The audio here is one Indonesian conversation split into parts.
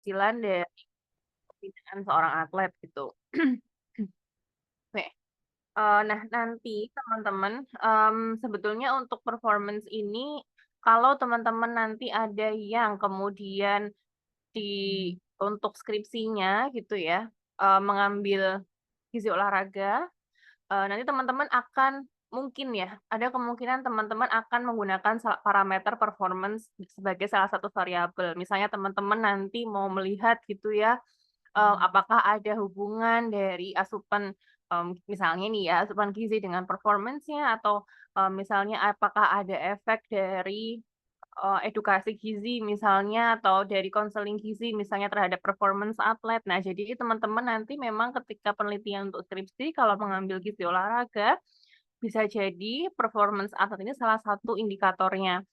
keberhasilan dari pembinaan seorang atlet gitu. Oke. Nah, nanti teman-teman, sebetulnya untuk performance ini, kalau teman-teman nanti ada yang kemudian di untuk skripsinya gitu ya, mengambil gizi olahraga, nanti teman-teman akan mungkin ya, ada kemungkinan teman-teman akan menggunakan parameter performance sebagai salah satu variabel. Misalnya teman-teman nanti mau melihat gitu ya, apakah ada hubungan dari asupan, misalnya nih ya, asupan gizi dengan performance-nya atau, misalnya apakah ada efek dari, edukasi gizi misalnya atau dari konseling gizi misalnya terhadap performance atlet. Nah, jadi teman-teman nanti memang ketika penelitian untuk skripsi kalau mengambil gizi olahraga, bisa jadi performance atlet ini salah satu indikatornya.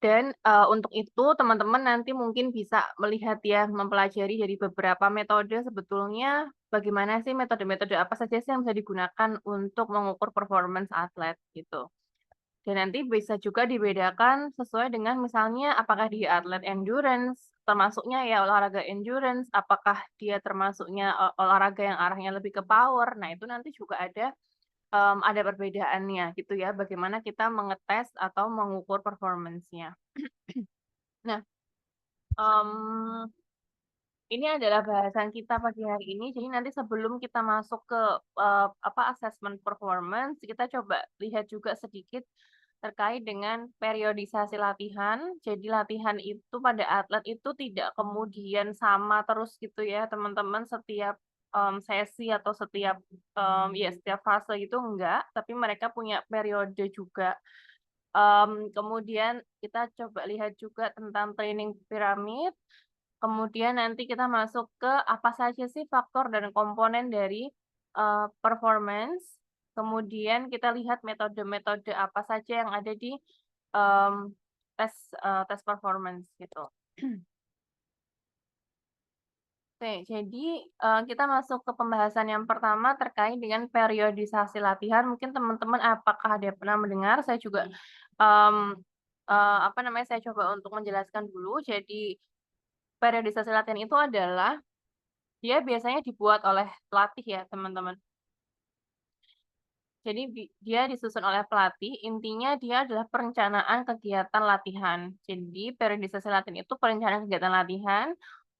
Dan, untuk itu teman-teman nanti mungkin bisa melihat ya, mempelajari dari beberapa metode sebetulnya bagaimana sih metode-metode apa saja sih yang bisa digunakan untuk mengukur performance atlet gitu. Dan nanti bisa juga dibedakan sesuai dengan misalnya apakah dia atlet endurance, termasuknya ya olahraga endurance, apakah dia termasuknya, olahraga yang arahnya lebih ke power. Nah, itu nanti juga ada perbedaannya gitu ya, bagaimana kita mengetes atau mengukur performance-nya. Nah, mmm, ini adalah bahasan kita pagi hari ini. Jadi nanti sebelum kita masuk ke, assessment performance, kita coba lihat juga sedikit terkait dengan periodisasi latihan. Jadi latihan itu pada atlet itu tidak kemudian sama terus gitu ya, teman-teman, setiap, sesi atau setiap fase gitu enggak, tapi mereka punya periode juga. Kemudian kita coba lihat juga tentang training pyramid. Kemudian nanti kita masuk ke apa saja sih faktor dan komponen dari, performance, kemudian kita lihat metode-metode apa saja yang ada di, mmm, tes performance gitu. Oke, jadi, kita masuk ke pembahasan yang pertama terkait dengan periodisasi latihan. Mungkin teman-teman apakah ada yang pernah mendengar, saya juga, mmm, saya coba untuk menjelaskan dulu. Jadi periodisasi latihan itu adalah dia biasanya dibuat oleh pelatih ya, teman-teman. Jadi dia disusun oleh pelatih, intinya dia adalah perencanaan kegiatan latihan. Jadi periodisasi latihan itu perencanaan kegiatan latihan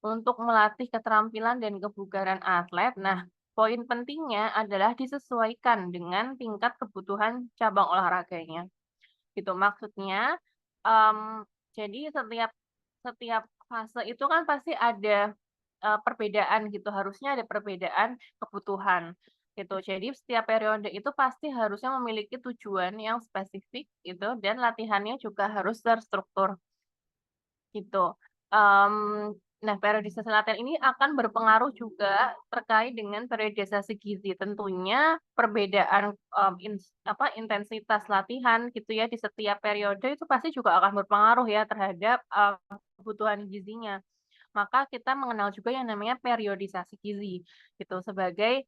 untuk melatih keterampilan dan kebugaran atlet. Nah, poin pentingnya adalah disesuaikan dengan tingkat kebutuhan cabang olahraganya. Gitu maksudnya, jadi setiap setiap fase itu kan pasti ada perbedaan gitu, harusnya ada perbedaan kebutuhan, gitu. Jadi setiap periode itu pasti harusnya memiliki tujuan yang spesifik gitu, dan latihannya juga harus terstruktur, gitu. Nah, periodisasi latihan ini akan berpengaruh juga terkait dengan periodisasi gizi. Tentunya perbedaan, intensitas latihan gitu ya di setiap periode itu pasti juga akan berpengaruh ya terhadap, kebutuhan gizinya. Maka kita mengenal juga yang namanya periodisasi gizi, gitu, sebagai,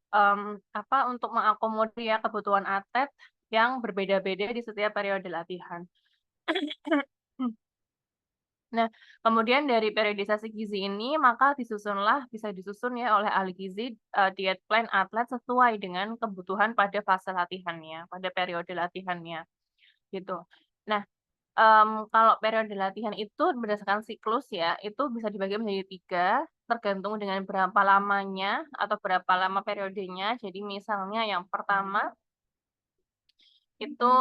untuk mengakomodir ya kebutuhan atlet yang berbeda-beda di setiap periode latihan. Nah, kemudian dari periodisasi gizi ini, maka bisa disusun ya oleh ahli gizi, diet plan atlet sesuai dengan kebutuhan pada fase latihannya, pada periode latihannya, gitu. Nah, kalau periode latihan itu berdasarkan siklus ya, itu bisa dibagi menjadi 3, tergantung dengan berapa lamanya atau berapa lama periodenya. Jadi misalnya yang pertama itu,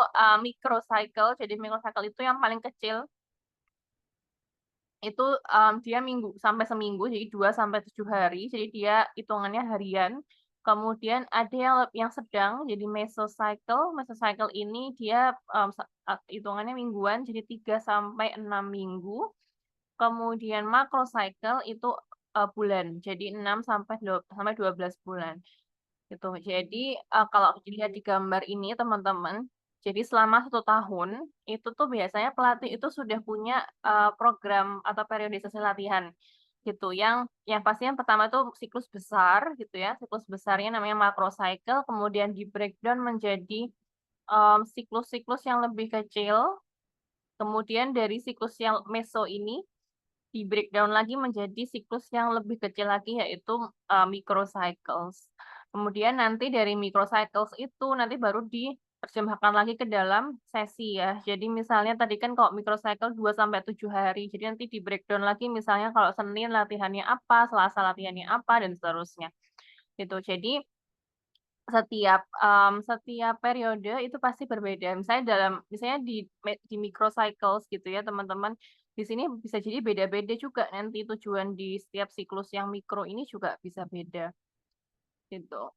microcycle. Jadi microcycle itu yang paling kecil, itu, dia minggu sampai seminggu, jadi 2 sampai 7 hari, jadi dia hitungannya harian. Kemudian ada yang sedang, jadi mesocycle. Mesocycle ini dia, hitungannya mingguan, jadi 3 sampai 6 minggu. Kemudian macrocycle itu, bulan, jadi 6 sampai 12 bulan, gitu. Jadi, kalau dilihat di gambar ini teman-teman, jadi selama 1 tahun, itu tuh biasanya pelatih itu sudah punya, program atau periodisasi latihan, gitu. Yang pasti yang pertama itu siklus besar gitu ya, siklus besarnya namanya macrocycle, kemudian di-breakdown menjadi, siklus-siklus yang lebih kecil, kemudian dari siklus yang meso ini di breakdown lagi menjadi siklus yang lebih kecil lagi yaitu microcycles. Kemudian nanti dari microcycles itu nanti baru diterjemahkan lagi ke dalam sesi ya. Jadi misalnya tadi kan kalau microcycle 2 sampai 7 hari. Jadi nanti di breakdown lagi misalnya kalau Senin latihannya apa, Selasa latihannya apa dan seterusnya. Gitu. Jadi setiap periode itu pasti berbeda. Misalnya di microcycles gitu ya, teman-teman. Di sini bisa jadi beda-beda juga nanti tujuan di setiap siklus yang mikro ini juga bisa beda gitu.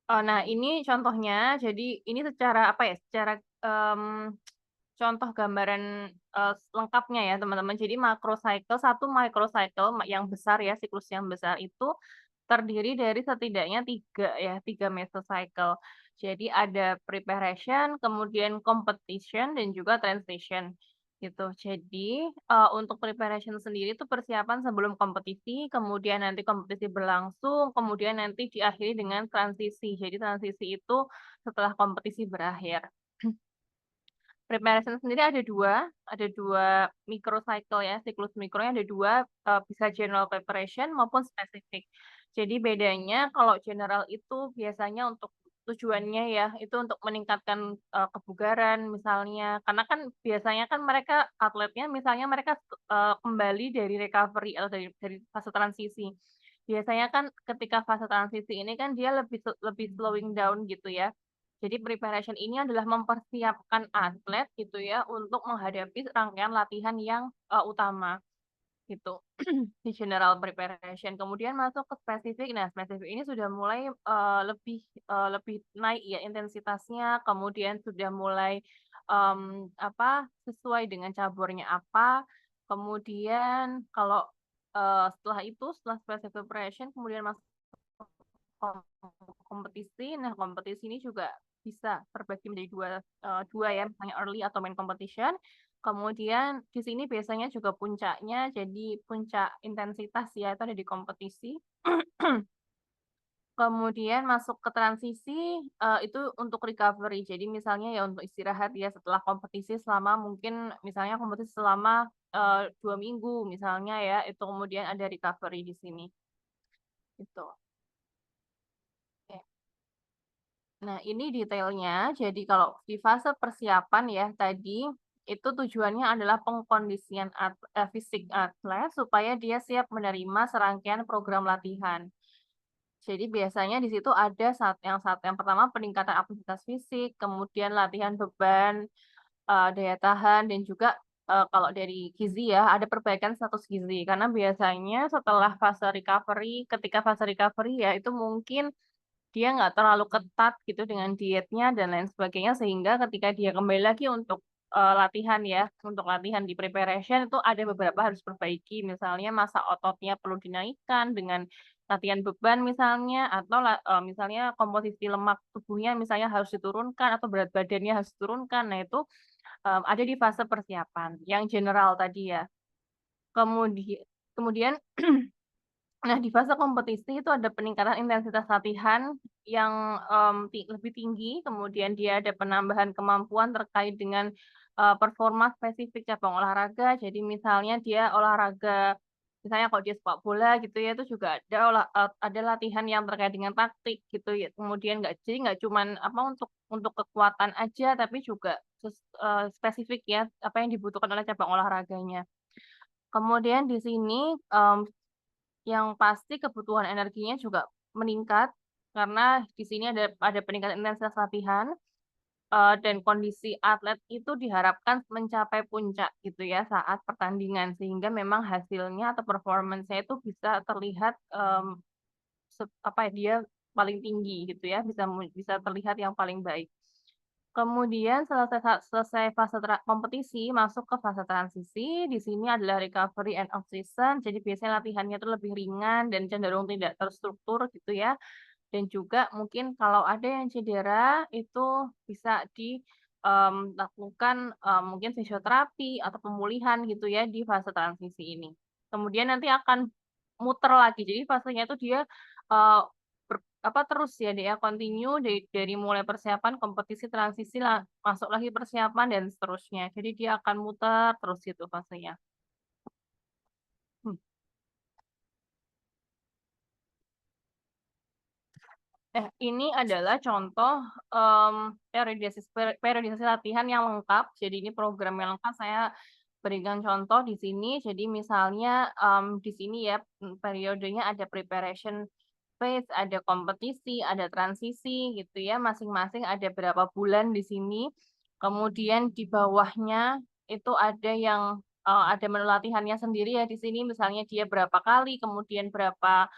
Nah, ini contohnya. Jadi ini secara apa ya? Secara em, contoh gambaran lengkapnya ya, teman-teman. Jadi satu microcycle yang besar ya, siklus yang besar itu terdiri dari setidaknya tiga mesocycle. Jadi ada preparation, kemudian competition, dan juga transition gitu. Jadi untuk preparation sendiri itu persiapan sebelum kompetisi, kemudian nanti kompetisi berlangsung, kemudian nanti diakhiri dengan transisi. Jadi transisi itu setelah kompetisi berakhir. Preparation sendiri ada dua microcycle ya, siklus mikronya ada dua, bisa general preparation maupun spesifik. Jadi bedanya kalau general itu biasanya untuk tujuannya ya, itu untuk meningkatkan kebugaran misalnya, karena kan biasanya kan mereka atletnya misalnya mereka kembali dari recovery atau dari fase transisi. Biasanya kan ketika fase transisi ini kan dia lebih slowing down gitu ya. Jadi preparation ini adalah mempersiapkan atlet gitu ya untuk menghadapi rangkaian latihan yang utama gitu di general preparation. Kemudian masuk ke spesifik. Nah, spesifik ini sudah mulai lebih naik ya intensitasnya, kemudian sudah mulai sesuai dengan caburnya apa. Kemudian kalau setelah specific preparation kemudian masuk kompetisi. Nah, kompetisi ini juga bisa terbagi menjadi dua ya, misalnya early atau main competition. Kemudian di sini biasanya juga puncaknya, jadi puncak intensitas ya itu ada di kompetisi. Kemudian masuk ke transisi itu untuk recovery. Jadi misalnya ya untuk istirahat ya setelah kompetisi selama mungkin misalnya kompetisi selama 2 minggu misalnya ya itu kemudian ada recovery di sini. Itu. Oke. Nah, ini detailnya. Jadi kalau di fase persiapan ya tadi itu tujuannya adalah pengkondisian fisik atlet supaya dia siap menerima serangkaian program latihan. Jadi biasanya di situ ada saat yang pertama peningkatan aktivitas fisik, kemudian latihan beban, daya tahan, dan juga kalau dari gizi ya ada perbaikan status gizi. Karena biasanya setelah ketika fase recovery ya itu mungkin dia nggak terlalu ketat gitu dengan dietnya dan lain sebagainya sehingga ketika dia kembali lagi untuk latihan ya untuk latihan di preparation itu ada beberapa harus perbaiki misalnya massa ototnya perlu dinaikkan dengan latihan beban misalnya atau misalnya komposisi lemak tubuhnya misalnya harus diturunkan atau berat badannya harus diturunkan. Nah itu ada di fase persiapan yang general tadi ya. Kemudian Nah, di fase kompetisi itu ada peningkatan intensitas latihan yang lebih tinggi, kemudian dia ada penambahan kemampuan terkait dengan performa spesifik cabang olahraga. Jadi misalnya dia misalnya kalau dia sepak bola gitu ya, itu juga ada latihan yang terkait dengan taktik gitu ya. Kemudian nggak cuman apa untuk kekuatan aja, tapi juga spesifik ya apa yang dibutuhkan oleh cabang olahraganya. Kemudian di sini yang pasti kebutuhan energinya juga meningkat karena di sini ada peningkatan intensitas latihan dan kondisi atlet itu diharapkan mencapai puncak gitu ya saat pertandingan sehingga memang hasilnya atau performance-nya itu bisa terlihat apa ya dia paling tinggi gitu ya bisa terlihat yang paling baik. Kemudian selesai fase kompetisi, masuk ke fase transisi. Di sini adalah recovery and off season. Jadi biasanya latihannya itu lebih ringan dan cenderung tidak terstruktur gitu ya. Dan juga mungkin kalau ada yang cedera itu bisa dilakukan mungkin fisioterapi atau pemulihan gitu ya di fase transisi ini. Kemudian nanti akan muter lagi. Jadi fasenya itu dia uh, apa terus ya dia continue dari mulai persiapan, kompetisi, transisi, masuk lagi persiapan dan seterusnya. Jadi dia akan muter terus gitu fasenya. Hmm. Ini adalah contoh periodisasi latihan yang lengkap. Jadi ini program yang lengkap saya berikan contoh di sini. Jadi misalnya di sini ya periodenya ada preparation phase, ada kompetisi, ada transisi gitu ya. Masing-masing ada berapa bulan di sini. Kemudian di bawahnya itu ada yang ada menu latihannya sendiri ya di sini. Misalnya dia berapa kali, kemudian berapa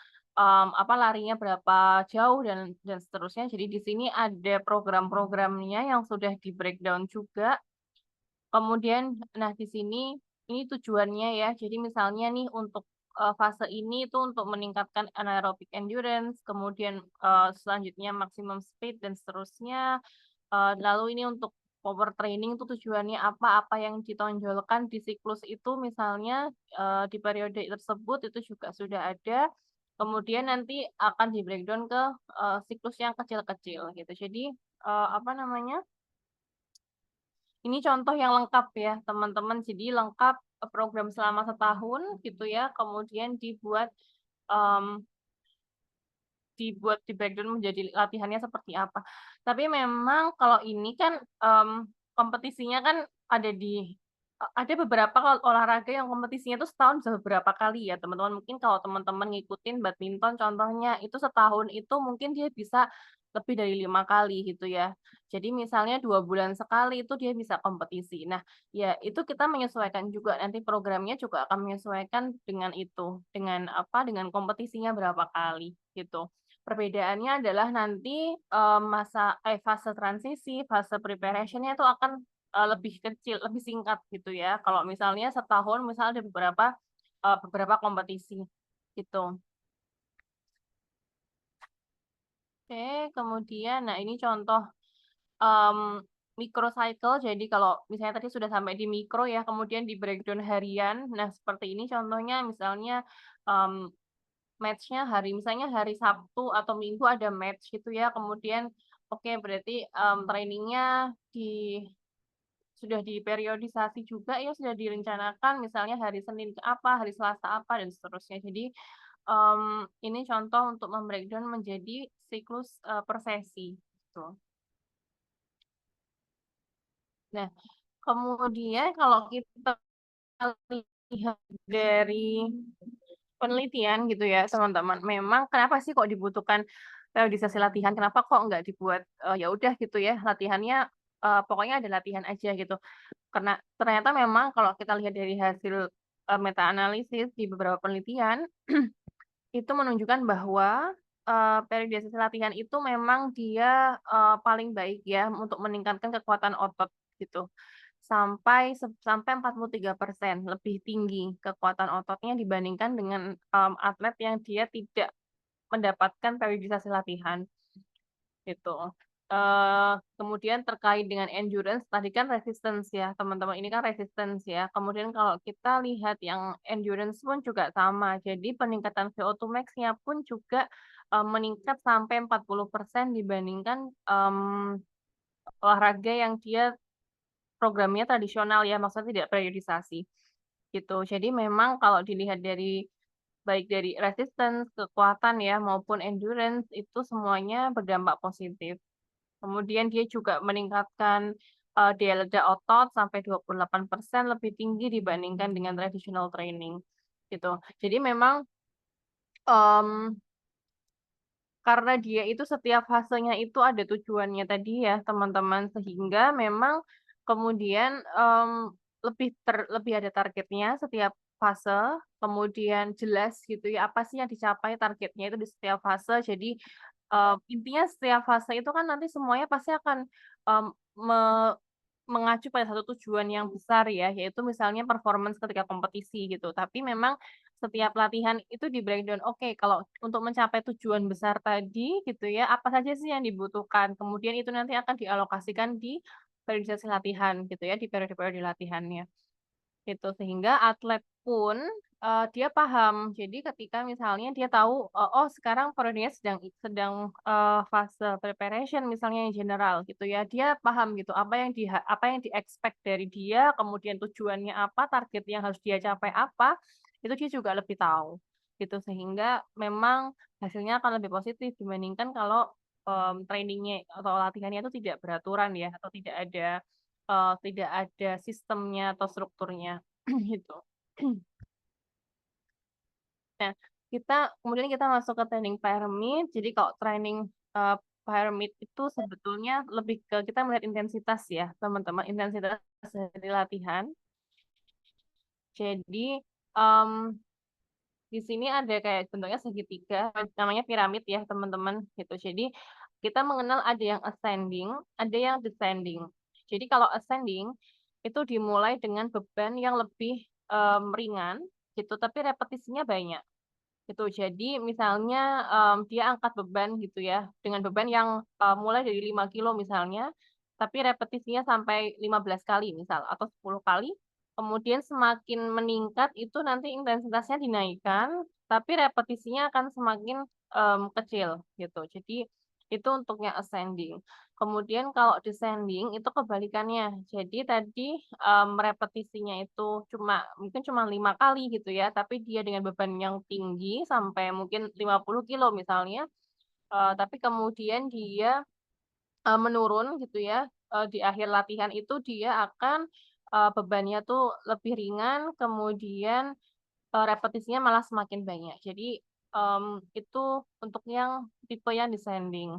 apa larinya berapa jauh dan seterusnya. Jadi di sini ada program-programnya yang sudah di breakdown juga. Kemudian, nah di sini ini tujuannya ya. Jadi misalnya nih untuk fase ini itu untuk meningkatkan anaerobic endurance, kemudian selanjutnya maximum speed dan seterusnya. Lalu ini untuk power training itu tujuannya apa yang ditonjolkan di siklus itu misalnya di periode tersebut itu juga sudah ada. Kemudian nanti akan di breakdown ke siklus yang kecil-kecil gitu. Jadi apa namanya? Ini contoh yang lengkap ya, teman-teman. Jadi lengkap program selama setahun gitu ya, kemudian um, dibuat di breakdown menjadi latihannya seperti apa. Tapi memang kalau ini kan kompetisinya kan ada beberapa olahraga yang kompetisinya itu setahun bisa beberapa kali ya teman-teman. Mungkin kalau teman-teman ngikutin badminton contohnya itu setahun itu mungkin dia bisa lebih dari 5 kali gitu ya. Jadi misalnya 2 bulan sekali itu dia bisa kompetisi. Nah, ya itu kita menyesuaikan juga nanti programnya juga akan menyesuaikan dengan itu, dengan apa, dengan kompetisinya berapa kali gitu. Perbedaannya adalah nanti fase transisi, fase preparationnya itu akan lebih kecil, lebih singkat gitu ya. Kalau misalnya setahun, misalnya ada beberapa kompetisi gitu. Oke, kemudian, nah ini contoh microcycle. Jadi kalau misalnya tadi sudah sampai di mikro ya, kemudian di breakdown harian. Nah seperti ini contohnya, misalnya um, match-nya misalnya hari Sabtu atau Minggu ada match gitu ya. Kemudian oke berarti trainingnya sudah diperiodisasi juga ya, sudah direncanakan misalnya hari Senin ke apa, hari Selasa apa dan seterusnya. Jadi ini contoh untuk membreakdown menjadi siklus per sesi gitu. Nah, kemudian kalau kita lihat dari penelitian gitu ya teman-teman, memang kenapa sih kok dibutuhkan periodisasi latihan, kenapa kok nggak dibuat ya udah gitu ya latihannya pokoknya ada latihan aja gitu, karena ternyata memang kalau kita lihat dari hasil meta analisis di beberapa penelitian itu menunjukkan bahwa periodisasi latihan itu memang dia paling baik ya untuk meningkatkan kekuatan otot gitu sampai 43% lebih tinggi kekuatan ototnya dibandingkan dengan atlet yang dia tidak mendapatkan periodisasi latihan gitu. Kemudian terkait dengan endurance, tadi kan resistance ya, teman-teman. Ini kan resistance ya. Kemudian kalau kita lihat yang endurance pun juga sama. Jadi peningkatan VO2 max-nya pun juga meningkat sampai 40% dibandingkan olahraga yang dia programnya tradisional ya, maksudnya tidak periodisasi gitu. Jadi memang kalau dilihat baik dari resistance, kekuatan ya maupun endurance itu semuanya berdampak positif. Kemudian dia juga meningkatkan daya ledak otot sampai 28% lebih tinggi dibandingkan dengan traditional training gitu. Jadi memang um, karena dia itu setiap fasenya itu ada tujuannya tadi ya teman-teman, sehingga memang kemudian lebih ada targetnya setiap fase, kemudian jelas gitu ya apa sih yang dicapai targetnya itu di setiap fase. Jadi intinya setiap fase itu kan nanti semuanya pasti akan em, me- mengacu pada satu tujuan yang besar ya, yaitu misalnya performance ketika kompetisi gitu. Tapi memang setiap latihan itu di breakdown. Oke, kalau untuk mencapai tujuan besar tadi gitu ya, apa saja sih yang dibutuhkan? Kemudian itu nanti akan dialokasikan di periodisasi latihan gitu ya, di periode-periode latihannya. Gitu sehingga atlet pun Dia paham. Jadi ketika misalnya dia tahu, oh sekarang periodenya sedang fase preparation misalnya yang general gitu ya, dia paham gitu apa yang di-expect dari dia, kemudian tujuannya apa, target yang harus dia capai apa, itu dia juga lebih tahu, gitu. Sehingga memang hasilnya akan lebih positif dibandingkan kalau, training-nya atau latihannya itu tidak beraturan ya, atau tidak ada sistemnya atau strukturnya, gitu. Nah, kemudian kita masuk ke training pyramid. Jadi kalau training, pyramid itu sebetulnya lebih ke kita melihat intensitas ya, teman-teman, intensitas dari latihan. Jadi, mmm, di sini ada kayak bentuknya segitiga, namanya piramid ya, teman-teman, gitu. Jadi, kita mengenal ada yang ascending, ada yang descending. Jadi kalau ascending, itu dimulai dengan beban yang lebih, ringan, gitu, tapi repetisinya banyak. Gitu. Jadi misalnya, dia angkat beban gitu ya, dengan beban yang, mulai dari 5 kilo misalnya, tapi repetisinya sampai 15 kali misal atau 10 kali, kemudian semakin meningkat itu nanti intensitasnya dinaikkan, tapi repetisinya akan semakin, kecil gitu. Jadi itu untuk yang ascending. Kemudian kalau descending itu kebalikannya. Jadi tadi, repetisinya itu mungkin cuma 5 kali gitu ya, tapi dia dengan beban yang tinggi sampai mungkin 50 kilo misalnya, tapi kemudian dia, menurun gitu ya, di akhir latihan itu dia akan, bebannya tuh lebih ringan, kemudian, repetisinya malah semakin banyak. Jadi, itu untuk yang tipe yang descending.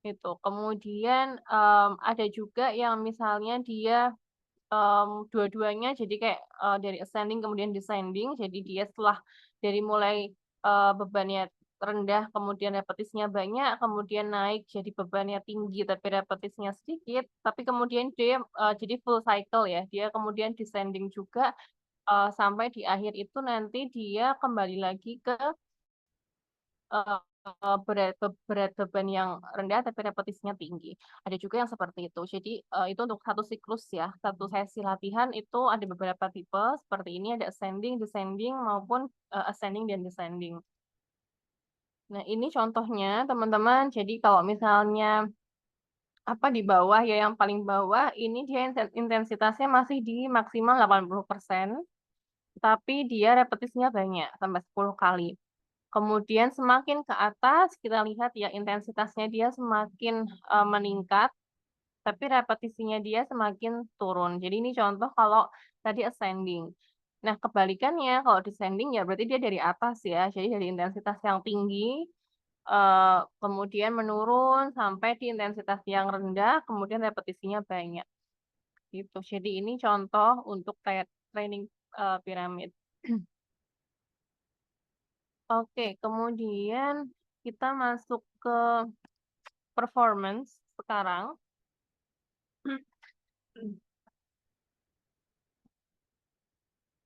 Gitu. Kemudian, ada juga yang misalnya dia, dua-duanya jadi kayak, dari ascending kemudian descending, jadi dia setelah dari mulai, bebannya rendah, kemudian repetisinya banyak, kemudian naik jadi bebannya tinggi tapi repetisinya sedikit, tapi kemudian dia, jadi full cycle ya, dia kemudian descending juga, sampai di akhir itu nanti dia kembali lagi ke berat beban yang rendah tapi repetisinya tinggi. Ada juga yang seperti itu. Jadi, itu untuk satu siklus ya, satu sesi latihan itu ada beberapa tipe seperti ini, ada ascending, descending, maupun, ascending dan descending. Nah, ini contohnya teman-teman. Jadi kalau misalnya, di bawah ya, yang paling bawah ini dia intensitasnya masih di maksimal 80%, tapi dia repetisinya banyak, sampai 10 kali. Kemudian semakin ke atas kita lihat ya intensitasnya dia semakin, meningkat, tapi repetisinya dia semakin turun. Jadi ini contoh kalau tadi ascending. Nah kebalikannya kalau descending ya berarti dia dari atas ya, jadi dari intensitas yang tinggi, kemudian menurun sampai di intensitas yang rendah, kemudian repetisinya banyak, gitu. Jadi ini contoh untuk kayak training, piramid. Oke, kemudian kita masuk ke performance sekarang.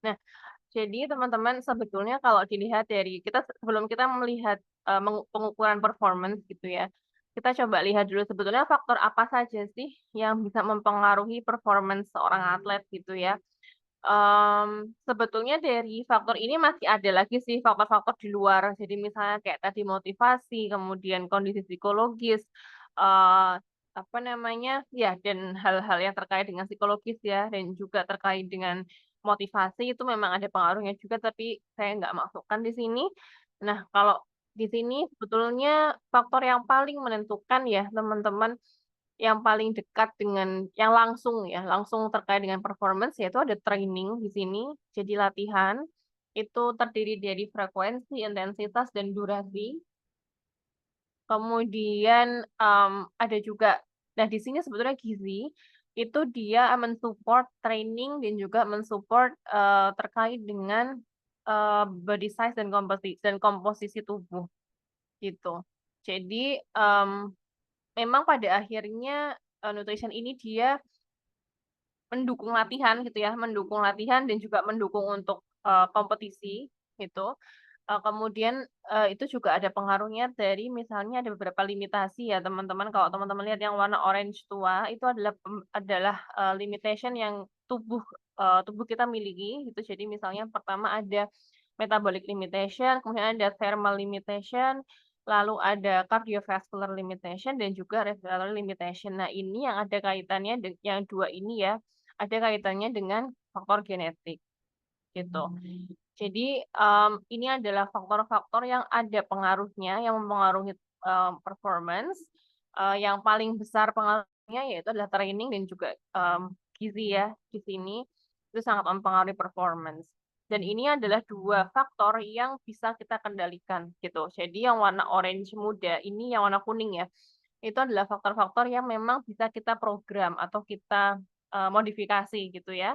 Nah, jadi teman-teman sebetulnya kalau dilihat dari sebelum kita melihat, pengukuran performance gitu ya, kita coba lihat dulu sebetulnya faktor apa saja sih yang bisa mempengaruhi performance seorang atlet gitu ya. Sebetulnya dari faktor ini masih ada lagi sih faktor-faktor di luar. Jadi misalnya kayak tadi motivasi, kemudian kondisi psikologis, eee, apa namanya, ya dan hal-hal yang terkait dengan psikologis ya, dan juga terkait dengan motivasi itu memang ada pengaruhnya juga, tapi saya nggak masukkan di sini. Nah, kalau di sini sebetulnya faktor yang paling menentukan ya teman-teman, yang paling dekat dengan yang langsung ya, langsung terkait dengan performance yaitu ada training di sini. Jadi latihan, itu terdiri dari frekuensi, intensitas, dan durasi. Kemudian, ada juga nah di sini sebetulnya gizi, itu dia mensupport training dan juga mensupport, terkait dengan, body size dan komposisi tubuh, gitu. Jadi, memang pada akhirnya, nutrition ini dia mendukung latihan gitu ya, mendukung latihan dan juga mendukung untuk, kompetisi gitu. Kemudian, itu juga ada pengaruhnya dari misalnya ada beberapa limitasi ya teman-teman, kalau teman-teman lihat yang warna orange tua itu adalah limitation yang tubuh, tubuh kita miliki gitu. Jadi misalnya pertama ada metabolic limitation, kemudian ada thermal limitation, lalu ada cardiovascular limitation dan juga respiratory limitation. Nah, ini yang ada kaitannya yang dua ini ya, ada kaitannya dengan faktor genetik gitu. Jadi ini adalah faktor-faktor yang ada pengaruhnya, yang mempengaruhi performance. Yang paling besar pengaruhnya yaitu adalah training dan juga gizi ya di sini itu sangat mempengaruhi performance. Dan ini adalah dua faktor yang bisa kita kendalikan gitu. Jadi yang warna orange muda ini, yang warna kuning ya, itu adalah faktor-faktor yang memang bisa kita program atau kita modifikasi gitu ya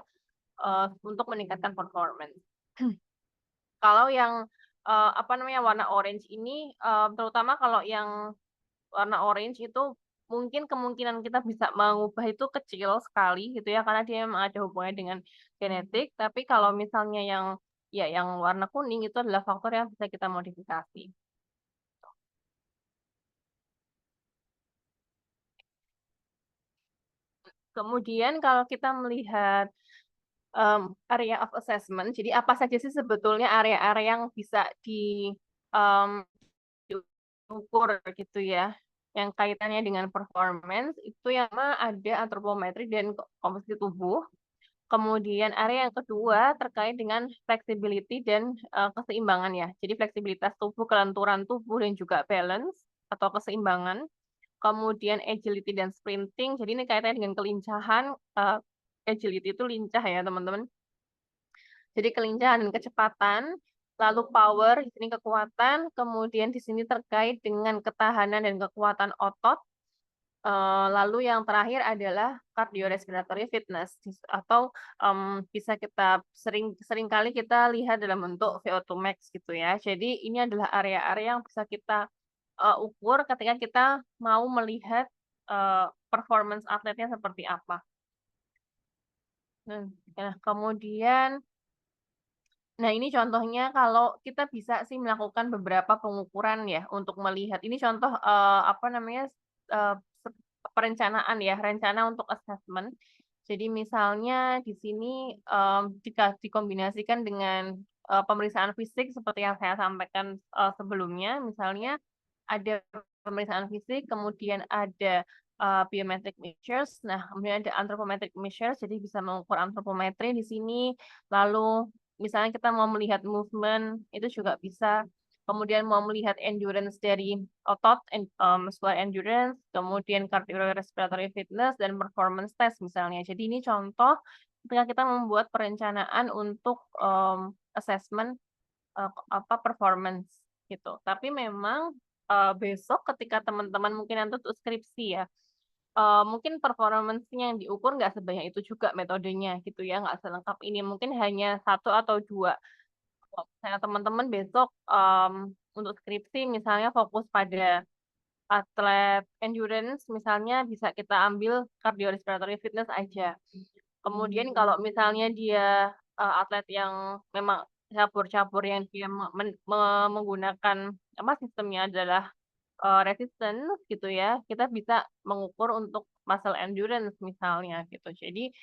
untuk meningkatkan performance. Kalau yang apa namanya warna orange ini, terutama kalau yang warna orange itu mungkin kemungkinan kita bisa mengubah itu kecil sekali gitu ya, karena dia memang ada hubungannya dengan genetik. Tapi kalau misalnya yang ya yang warna kuning itu adalah faktor yang bisa kita modifikasi. Kemudian kalau kita melihat area of assessment, jadi apa saja sih sebetulnya area-area yang bisa mmm, diukur gitu ya, yang kaitannya dengan performance, itu yang pertama ada antropometri dan komposisi tubuh. Kemudian area yang kedua terkait dengan flexibility dan keseimbangan ya. Jadi fleksibilitas tubuh, kelenturan tubuh, dan juga balance atau keseimbangan. Kemudian agility dan sprinting, jadi ini kaitannya dengan kelincahan. Agility itu lincah ya teman-teman. Jadi kelincahan dan kecepatan, lalu power, di sini kekuatan, kemudian di sini terkait dengan ketahanan dan kekuatan otot. Lalu yang terakhir adalah cardiorespiratory fitness atau bisa kita sering kali kita lihat dalam bentuk VO2 max gitu ya. Jadi ini adalah area-area yang bisa kita ukur ketika kita mau melihat performance atletnya seperti apa. Nah, kemudian nah, ini contohnya kalau kita bisa sih melakukan beberapa pengukuran ya untuk melihat. Ini contoh apa namanya eh, perencanaan ya, rencana untuk assessment. Jadi misalnya di sini jika dikombinasikan dengan pemeriksaan fisik seperti yang saya sampaikan sebelumnya, misalnya ada pemeriksaan fisik, kemudian ada biometric measures, nah kemudian ada anthropometric measures, jadi bisa mengukur anthropometri di sini. Lalu misalnya kita mau melihat movement, itu juga bisa. Kemudian mau melihat endurance dari otot, muscular endurance, kemudian cardiorespiratory fitness, dan performance test misalnya. Jadi ini contoh ketika kita membuat perencanaan untuk assessment apa performance gitu. Tapi memang besok ketika teman-teman mungkin nanti untuk skripsi ya, mungkin performance-nya yang diukur nggak sebanyak itu juga metodenya gitu ya, nggak selengkap ini. Mungkin hanya satu atau dua. Kalau misalnya teman-teman besok untuk skripsi misalnya fokus pada atlet endurance, misalnya bisa kita ambil cardiorespiratory fitness aja. Kemudian kalau misalnya dia atlet yang memang cabur-cabur yang dia menggunakan apa sistemnya adalah resistance gitu ya, kita bisa mengukur untuk muscle endurance misalnya gitu. Jadi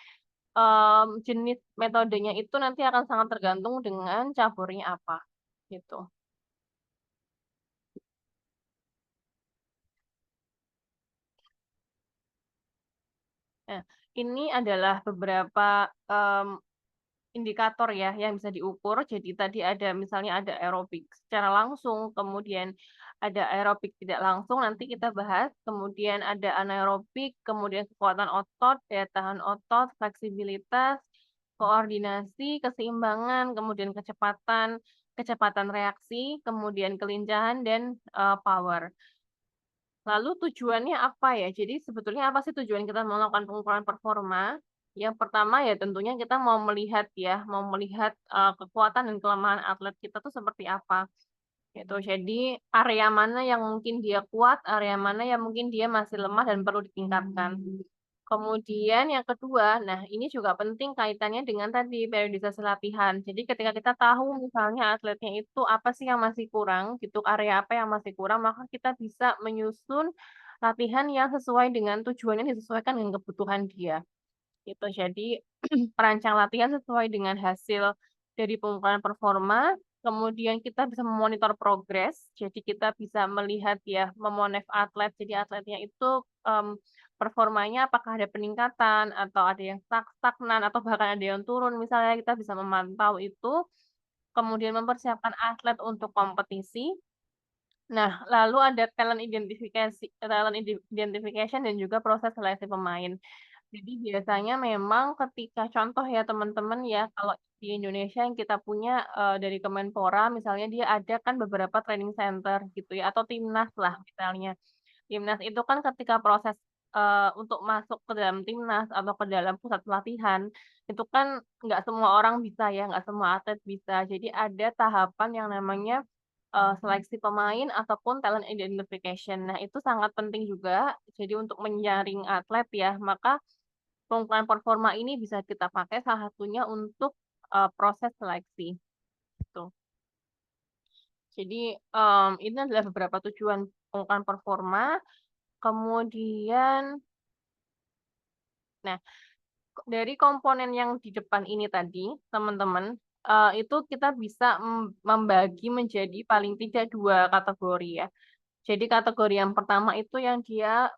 jenis metodenya itu nanti akan sangat tergantung dengan caburnya apa gitu. Nah, ini adalah beberapa indikator ya yang bisa diukur. Jadi tadi ada misalnya ada aerobik secara langsung, kemudian ada aerobik tidak langsung, nanti kita bahas. Kemudian ada anaerobik, kemudian kekuatan otot, daya tahan otot, fleksibilitas, koordinasi, keseimbangan, kemudian kecepatan, kecepatan reaksi, kemudian kelincahan dan power. Lalu tujuannya apa ya? Jadi sebetulnya apa sih tujuan kita melakukan pengukuran performa? Yang pertama ya tentunya kita mau melihat ya, mau melihat kekuatan dan kelemahan atlet kita tuh seperti apa. Gitu. Jadi area mana yang mungkin dia kuat, area mana yang mungkin dia masih lemah dan perlu ditingkatkan. Kemudian yang kedua, nah ini juga penting kaitannya dengan tadi periodisasi latihan. Jadi ketika kita tahu misalnya atletnya itu apa sih yang masih kurang, gitu area apa yang masih kurang, maka kita bisa menyusun latihan yang sesuai dengan tujuannya disesuaikan dengan kebutuhan dia. gitu. Jadi perancang latihan sesuai dengan hasil dari pengukuran performa, kemudian kita bisa memonitor progres, jadi kita bisa melihat ya, memonef atlet, jadi atletnya itu performanya apakah ada peningkatan atau ada yang stagnan atau bahkan ada yang turun, misalnya kita bisa memantau itu, kemudian mempersiapkan atlet untuk kompetisi. Nah, lalu ada talent identification dan juga proses seleksi pemain. Jadi biasanya memang ketika contoh ya teman-teman ya, kalau di Indonesia yang kita punya dari Kemenpora misalnya dia ada kan beberapa training center gitu ya atau timnas lah misalnya. Timnas itu kan ketika proses untuk masuk ke dalam timnas atau ke dalam pusat pelatihan itu kan nggak semua orang bisa ya, nggak semua atlet bisa. Jadi ada tahapan yang namanya seleksi pemain ataupun talent identification. Nah, itu sangat penting juga. Jadi untuk menyaring atlet ya, maka pengukuran performa ini bisa kita pakai salah satunya untuk proses seleksi. Gitu. Jadi ini adalah beberapa tujuan pengukuran performa. Kemudian, nah dari komponen yang di depan ini tadi, teman-teman, itu kita bisa membagi menjadi paling tidak dua kategori ya. Jadi kategori yang pertama itu yang dia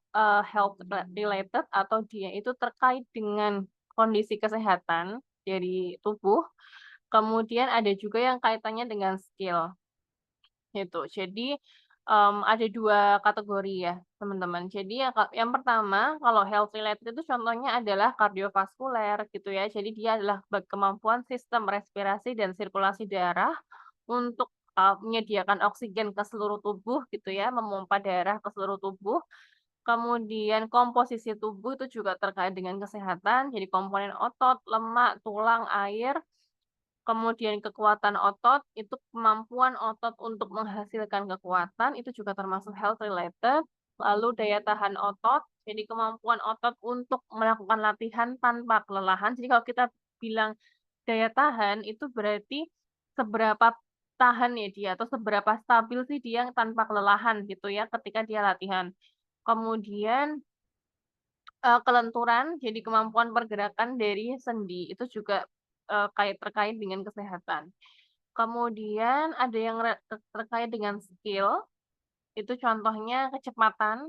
health related atau dia itu terkait dengan kondisi kesehatan dari tubuh. Kemudian ada juga yang kaitannya dengan skill gitu. Jadi ada dua kategori ya teman-teman. Jadi yang pertama kalau health related itu contohnya adalah kardiovaskuler gitu ya. Jadi dia adalah kemampuan sistem respirasi dan sirkulasi darah untuk menyediakan oksigen ke seluruh tubuh gitu ya, memompa darah ke seluruh tubuh. Kemudian komposisi tubuh itu juga terkait dengan kesehatan, jadi komponen otot, lemak, tulang, air. Kemudian kekuatan otot, itu kemampuan otot untuk menghasilkan kekuatan, itu juga termasuk health related. Lalu daya tahan otot, jadi kemampuan otot untuk melakukan latihan tanpa kelelahan. Jadi kalau kita bilang daya tahan, itu berarti seberapa tahan ya dia, atau seberapa stabil sih dia tanpa kelelahan gitu ya ketika dia latihan. Kemudian kelenturan, jadi kemampuan pergerakan dari sendi, itu juga terkait dengan kesehatan. Kemudian ada yang terkait dengan skill, itu contohnya kecepatan.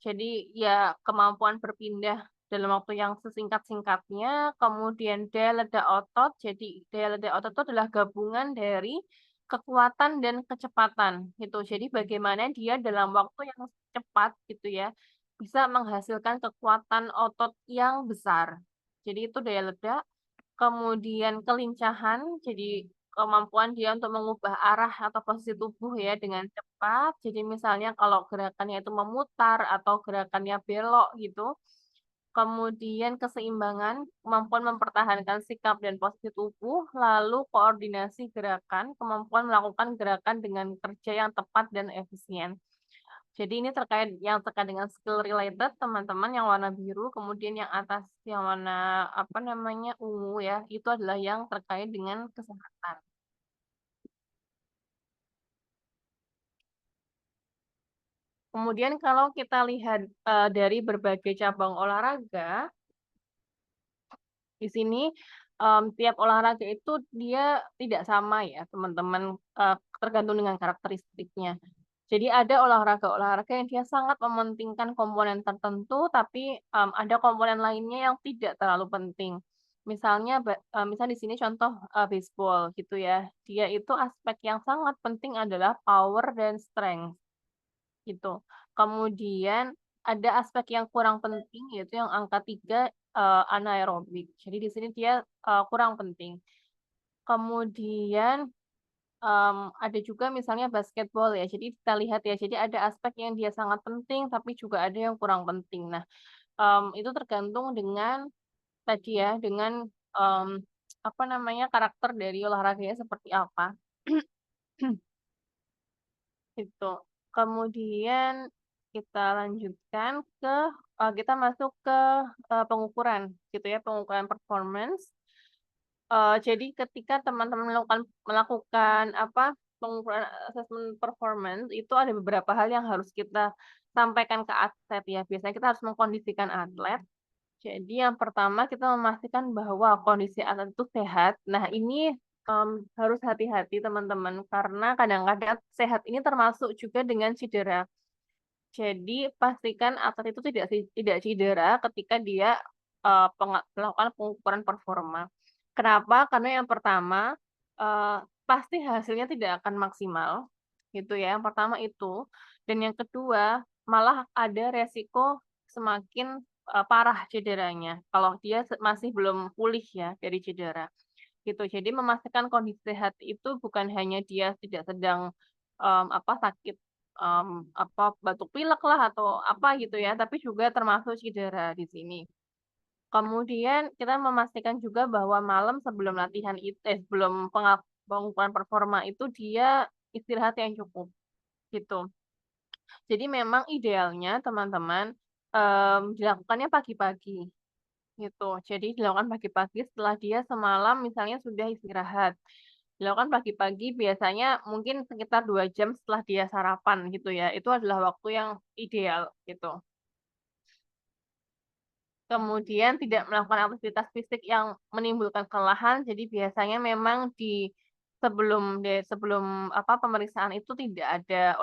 Jadi ya kemampuan berpindah dalam waktu yang sesingkat-singkatnya, kemudian daya ledak otot. Jadi daya ledak otot itu adalah gabungan dari kekuatan dan kecepatan gitu. Jadi bagaimana dia dalam waktu yang cepat gitu ya bisa menghasilkan kekuatan otot yang besar. Jadi itu daya ledak. Kemudian kelincahan, jadi kemampuan dia untuk mengubah arah atau posisi tubuh ya dengan cepat. Jadi misalnya kalau gerakannya itu memutar atau gerakannya belok gitu. Kemudian keseimbangan, kemampuan mempertahankan sikap dan posisi tubuh, lalu koordinasi gerakan, kemampuan melakukan gerakan dengan kerja yang tepat dan efisien. Jadi ini terkait dengan skill related teman-teman yang warna biru, kemudian yang atas yang warna apa namanya ungu ya, itu adalah yang terkait dengan kesehatan. Kemudian kalau kita lihat dari berbagai cabang olahraga, di sini tiap olahraga itu dia tidak sama ya teman-teman, tergantung dengan karakteristiknya. Jadi ada olahraga-olahraga yang dia sangat mementingkan komponen tertentu, tapi ada komponen lainnya yang tidak terlalu penting. Misalnya, misal di sini contoh baseball gitu ya. Dia itu aspek yang sangat penting adalah power dan strength gitu. Kemudian ada aspek yang kurang penting yaitu yang angka 3 anaerobik. Jadi di sini dia kurang penting. Kemudian ada juga misalnya basketball ya, jadi kita lihat ya, jadi ada aspek yang dia sangat penting, tapi juga ada yang kurang penting. Nah, itu tergantung dengan tadi ya, dengan apa namanya, karakter dari olahraganya seperti apa. Gitu. Kemudian kita lanjutkan ke kita masuk ke pengukuran gitu ya, pengukuran performance. Jadi ketika teman-teman melakukan apa, pengukuran assessment performance, itu ada beberapa hal yang harus kita sampaikan ke atlet ya. Biasanya kita harus mengkondisikan atlet. Jadi yang pertama kita memastikan bahwa kondisi atlet itu sehat. Nah, ini harus hati-hati teman-teman karena kadang-kadang sehat ini termasuk juga dengan cedera. Jadi pastikan atlet itu tidak cedera ketika dia melakukan pengukuran performa. Kenapa? Karena yang pertama eh, pasti hasilnya tidak akan maksimal, gitu ya. Yang pertama itu, dan yang kedua malah ada resiko semakin parah cederanya kalau dia masih belum pulih ya dari cedera gitu. Jadi memastikan kondisi sehat itu bukan hanya dia tidak sedang sakit em, batuk pilek lah atau apa gitu ya, tapi juga termasuk cedera di sini. Kemudian kita memastikan juga bahwa malam sebelum latihan itu, sebelum pengukuran performa itu dia istirahat yang cukup gitu. Jadi memang idealnya teman-teman dilakukannya pagi-pagi gitu. Jadi dilakukan pagi-pagi setelah dia semalam misalnya sudah istirahat. Dilakukan pagi-pagi biasanya mungkin sekitar 2 jam setelah dia sarapan gitu ya. Itu adalah waktu yang ideal gitu. Kemudian tidak melakukan aktivitas fisik yang menimbulkan kelelahan. Jadi biasanya memang sebelum pemeriksaan itu tidak ada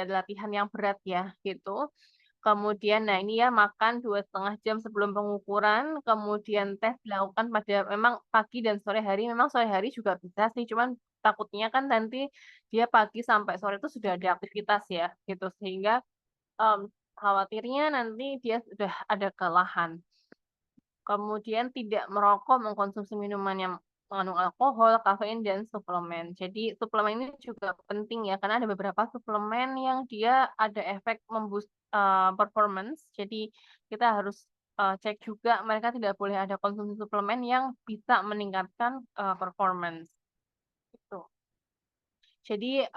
latihan yang berat ya gitu. Kemudian, nah ini ya makan 2,5 jam sebelum pengukuran, kemudian tes dilakukan pada memang pagi dan sore hari. Memang sore hari juga bisa sih, cuman takutnya kan nanti dia pagi sampai sore itu sudah ada aktivitas ya, gitu. Sehingga em, khawatirnya nanti dia sudah ada kelelahan. Kemudian tidak merokok, mengkonsumsi minuman yang mengandung alkohol, kafein, dan suplemen. Jadi suplemen ini juga penting ya, karena ada beberapa suplemen yang dia ada efek memboost performance. Jadi kita harus cek juga mereka tidak boleh ada konsumsi suplemen yang bisa meningkatkan performance. Gitu. Jadi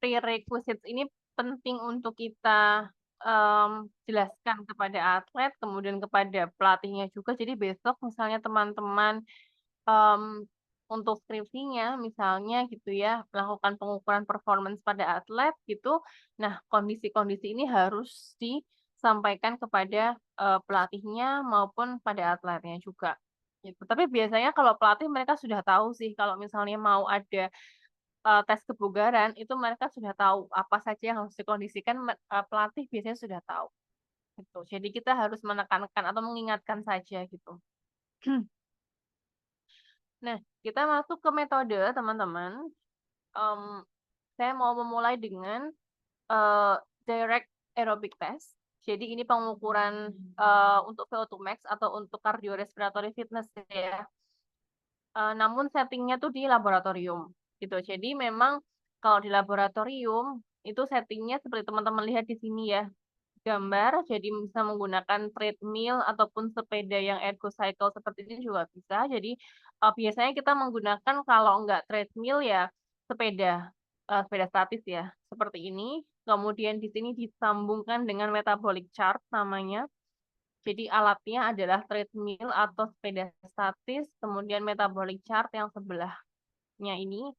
prerequisites ini penting untuk kita jelaskan kepada atlet, kemudian kepada pelatihnya juga. Jadi besok misalnya teman-teman em, untuk skripsinya misalnya gitu ya, melakukan pengukuran performance pada atlet gitu. Nah, kondisi-kondisi ini harus disampaikan kepada pelatihnya maupun pada atletnya juga. Gitu. Tapi biasanya kalau pelatih mereka sudah tahu sih kalau misalnya mau ada tes kebugaran itu mereka sudah tahu apa saja yang harus dikondisikan, pelatih biasanya sudah tahu gitu. Jadi kita harus menekankan atau mengingatkan saja gitu. Nah, kita masuk ke metode teman-teman. Em, saya mau memulai dengan eh, direct aerobic test. Jadi ini pengukuran untuk VO2 max atau untuk cardiorespiratory fitness ya. Namun settingnya tuh di laboratorium gitu. Jadi memang kalau di laboratorium itu settingnya seperti teman-teman lihat di sini ya gambar. Jadi bisa menggunakan treadmill ataupun sepeda yang ergocycle seperti ini juga bisa. Jadi biasanya kita menggunakan kalau nggak treadmill ya sepeda sepeda statis ya seperti ini. Kemudian di sini disambungkan dengan metabolic chart namanya. Jadi alatnya adalah treadmill atau sepeda statis, kemudian metabolic chart yang sebelahnya ini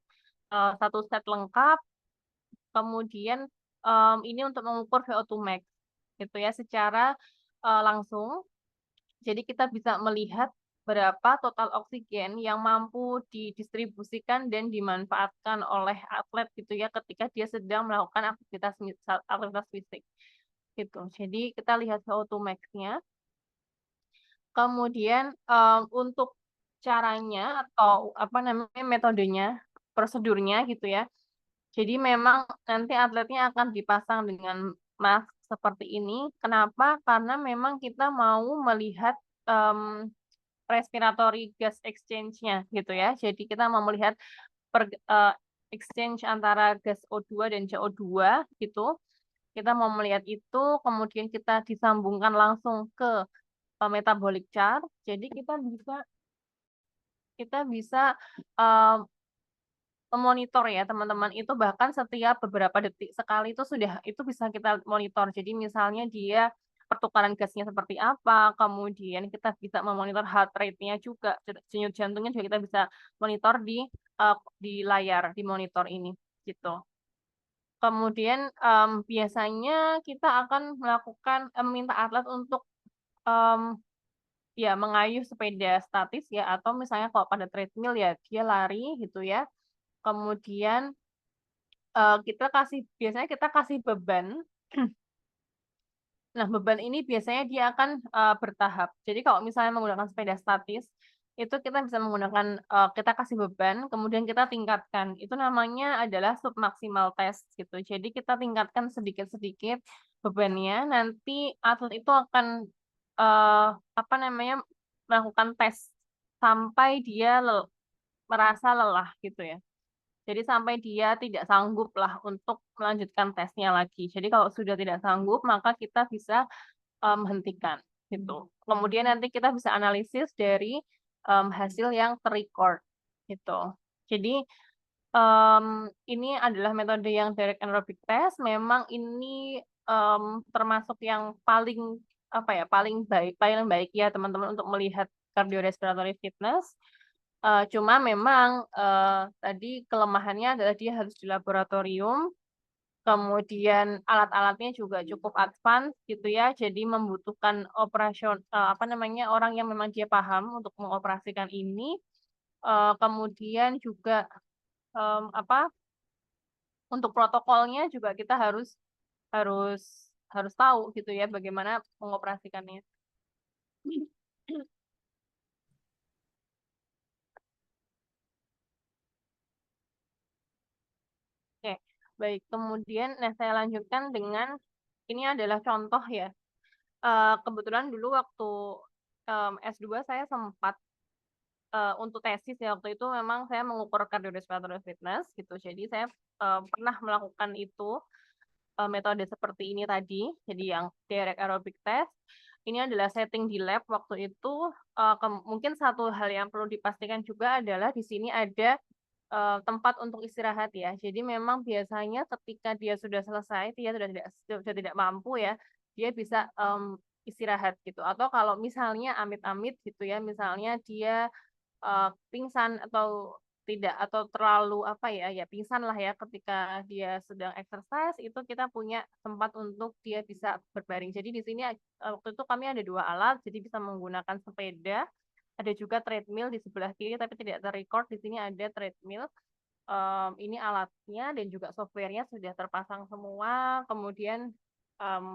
satu set lengkap, kemudian ini untuk mengukur VO2 max gitu ya secara langsung. Jadi kita bisa melihat berapa total oksigen yang mampu didistribusikan dan dimanfaatkan oleh atlet gitu ya ketika dia sedang melakukan aktivitas fisik gitu. Jadi kita lihat VO2 max-nya. Kemudian untuk caranya atau apa namanya metodenya, prosedurnya gitu ya. Jadi memang nanti atletnya akan dipasang dengan mask seperti ini. Kenapa? Karena memang kita mau melihat em, respiratory gas exchange-nya gitu ya. Jadi kita mau melihat exchange antara gas O2 dan CO2 gitu. Kita mau melihat itu, kemudian kita disambungkan langsung ke metabolic chart. Jadi kita bisa eh, memonitor ya teman-teman itu bahkan setiap beberapa detik sekali itu bisa kita monitor. Jadi misalnya dia pertukaran gasnya seperti apa, kemudian kita bisa memonitor heart rate-nya juga, denyut jantungnya juga kita bisa monitor di layar di monitor ini gitu. Kemudian biasanya kita akan meminta atlet untuk ya mengayuh sepeda statis ya, atau misalnya kalau pada treadmill ya dia lari gitu ya. Kemudian biasanya kita kasih beban. Nah, beban ini biasanya dia akan bertahap. Jadi kalau misalnya menggunakan sepeda statis, itu kita bisa menggunakan, kita kasih beban, kemudian kita tingkatkan. Itu namanya adalah submaximal test gitu. Jadi kita tingkatkan sedikit-sedikit bebannya, nanti atlet itu akan eh, apa namanya melakukan tes sampai dia merasa lelah gitu ya. Jadi sampai dia tidak sanggup lah untuk melanjutkan tesnya lagi. Jadi kalau sudah tidak sanggup, maka kita bisa hentikan gitu. Kemudian nanti kita bisa analisis dari hasil yang terrecord gitu. Jadi ini adalah metode yang direct aerobic test. Memang ini termasuk yang paling apa ya, paling baik ya teman-teman untuk melihat cardiorespiratory fitness. Cuma memang tadi kelemahannya adalah dia harus di laboratorium. Kemudian alat-alatnya juga cukup advance gitu ya, jadi membutuhkan apa namanya orang yang memang dia paham untuk mengoperasikan ini. Kemudian juga apa untuk protokolnya juga kita harus harus tahu gitu ya bagaimana mengoperasikannya. Oke, baik. Kemudian, nah saya lanjutkan dengan ini adalah contoh ya. Kebetulan dulu waktu S2 saya sempat untuk tesis ya waktu itu memang saya mengukur cardiorespiratory fitness gitu. Jadi saya pernah melakukan itu metode seperti ini tadi. Jadi yang direct aerobic test. Ini adalah setting di lab waktu itu. Mungkin satu hal yang perlu dipastikan juga adalah di sini ada tempat untuk istirahat ya. Jadi memang biasanya ketika dia sudah selesai, dia sudah tidak mampu ya, dia bisa istirahat gitu. Atau kalau misalnya amit-amit gitu ya, misalnya dia pingsan atau tidak atau terlalu apa ya ya pingsan lah ya ketika dia sedang exercise itu kita punya tempat untuk dia bisa berbaring. Jadi di sini waktu itu kami ada dua alat, jadi bisa menggunakan sepeda, ada juga treadmill di sebelah kiri tapi tidak terrecord. Di sini ada treadmill. Ini alatnya dan juga softwarenya sudah terpasang semua. Kemudian em,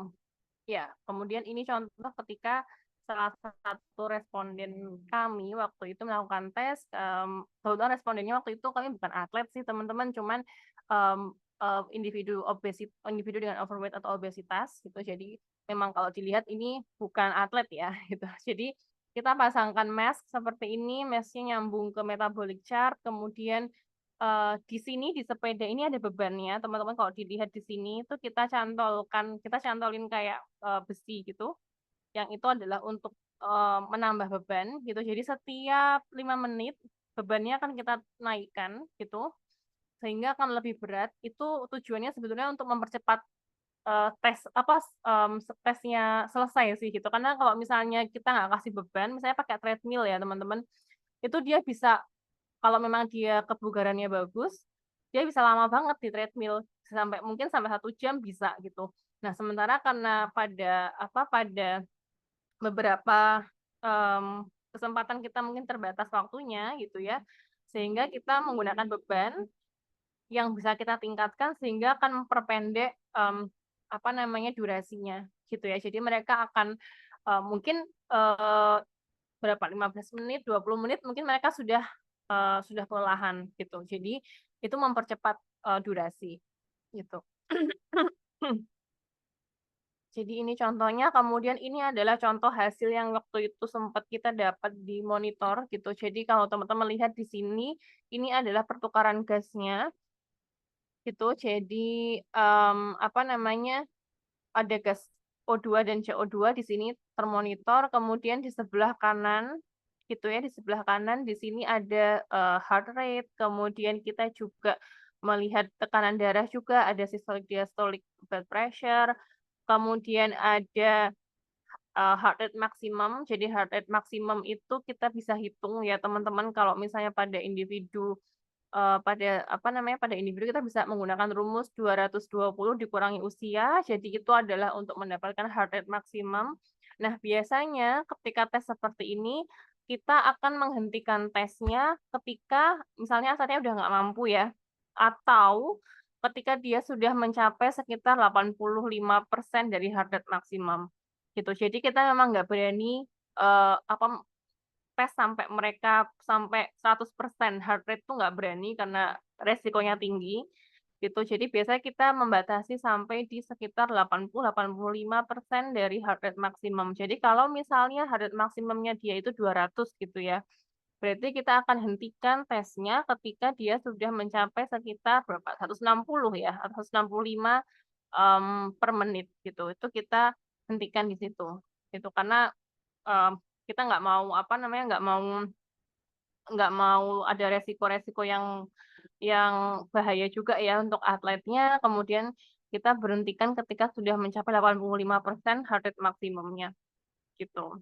ya, kemudian ini contoh ketika salah satu responden kami waktu itu melakukan tes. Kebetulan respondennya waktu itu kami bukan atlet sih teman-teman, cuman individu dengan overweight atau obesitas gitu. Jadi memang kalau dilihat ini bukan atlet ya gitu. Jadi kita pasangkan mask seperti ini, masknya nyambung ke metabolic chart, kemudian di sini di sepeda ini ada bebannya, teman-teman. Kalau dilihat di sini itu kita cantolin kayak besi gitu, yang itu adalah untuk menambah beban gitu. Jadi setiap 5 menit bebannya akan kita naikkan gitu, sehingga akan lebih berat. Itu tujuannya sebetulnya untuk mempercepat tes apa tesnya selesai sih gitu. Karena kalau misalnya kita nggak kasih beban, misalnya pakai treadmill ya teman-teman, itu dia bisa kalau memang dia kebugarannya bagus, dia bisa lama banget di treadmill sampai mungkin sampai 1 jam bisa gitu. Nah, sementara karena pada beberapa kesempatan kita mungkin terbatas waktunya gitu ya, sehingga kita menggunakan beban yang bisa kita tingkatkan sehingga akan memperpendek apa namanya durasinya gitu ya. Jadi mereka akan mungkin berapa 15 menit, 20 menit mungkin mereka sudah kelelahan gitu. Jadi itu mempercepat durasi gitu. Jadi ini contohnya, kemudian ini adalah contoh hasil yang waktu itu sempat kita dapat di monitor gitu. Jadi kalau teman-teman lihat di sini, ini adalah pertukaran gasnya gitu. Jadi apa namanya ada gas O2 dan CO2 di sini termonitor, kemudian di sebelah kanan gitu ya, di sebelah kanan di sini ada heart rate, kemudian kita juga melihat tekanan darah juga, ada systolic diastolic blood pressure, kemudian ada heart rate maksimum. Jadi heart rate maksimum itu kita bisa hitung ya teman-teman kalau misalnya pada apa namanya pada individu kita bisa menggunakan rumus 220 dikurangi usia. Jadi itu adalah untuk mendapatkan heart rate maksimum. Nah, biasanya ketika tes seperti ini, kita akan menghentikan tesnya ketika misalnya atletnya udah nggak mampu ya, atau ketika dia sudah mencapai sekitar 85% dari heart rate maksimum, gitu. Jadi kita memang nggak berani, apa, tes sampai mereka sampai 100% heart rate tuh nggak berani karena resikonya tinggi, gitu. Jadi biasanya kita membatasi sampai di sekitar 80-85% dari heart rate maksimum. Jadi kalau misalnya heart rate maksimumnya dia itu 200 gitu ya, berarti kita akan hentikan tesnya ketika dia sudah mencapai sekitar berapa, 160 ya, atau 165, per menit gitu. Itu kita hentikan di situ, gitu. Karena, kita nggak mau, apa namanya, nggak mau ada resiko-resiko yang bahaya juga ya untuk atletnya, kemudian kita berhentikan ketika sudah mencapai 85% heart rate maksimumnya, gitu.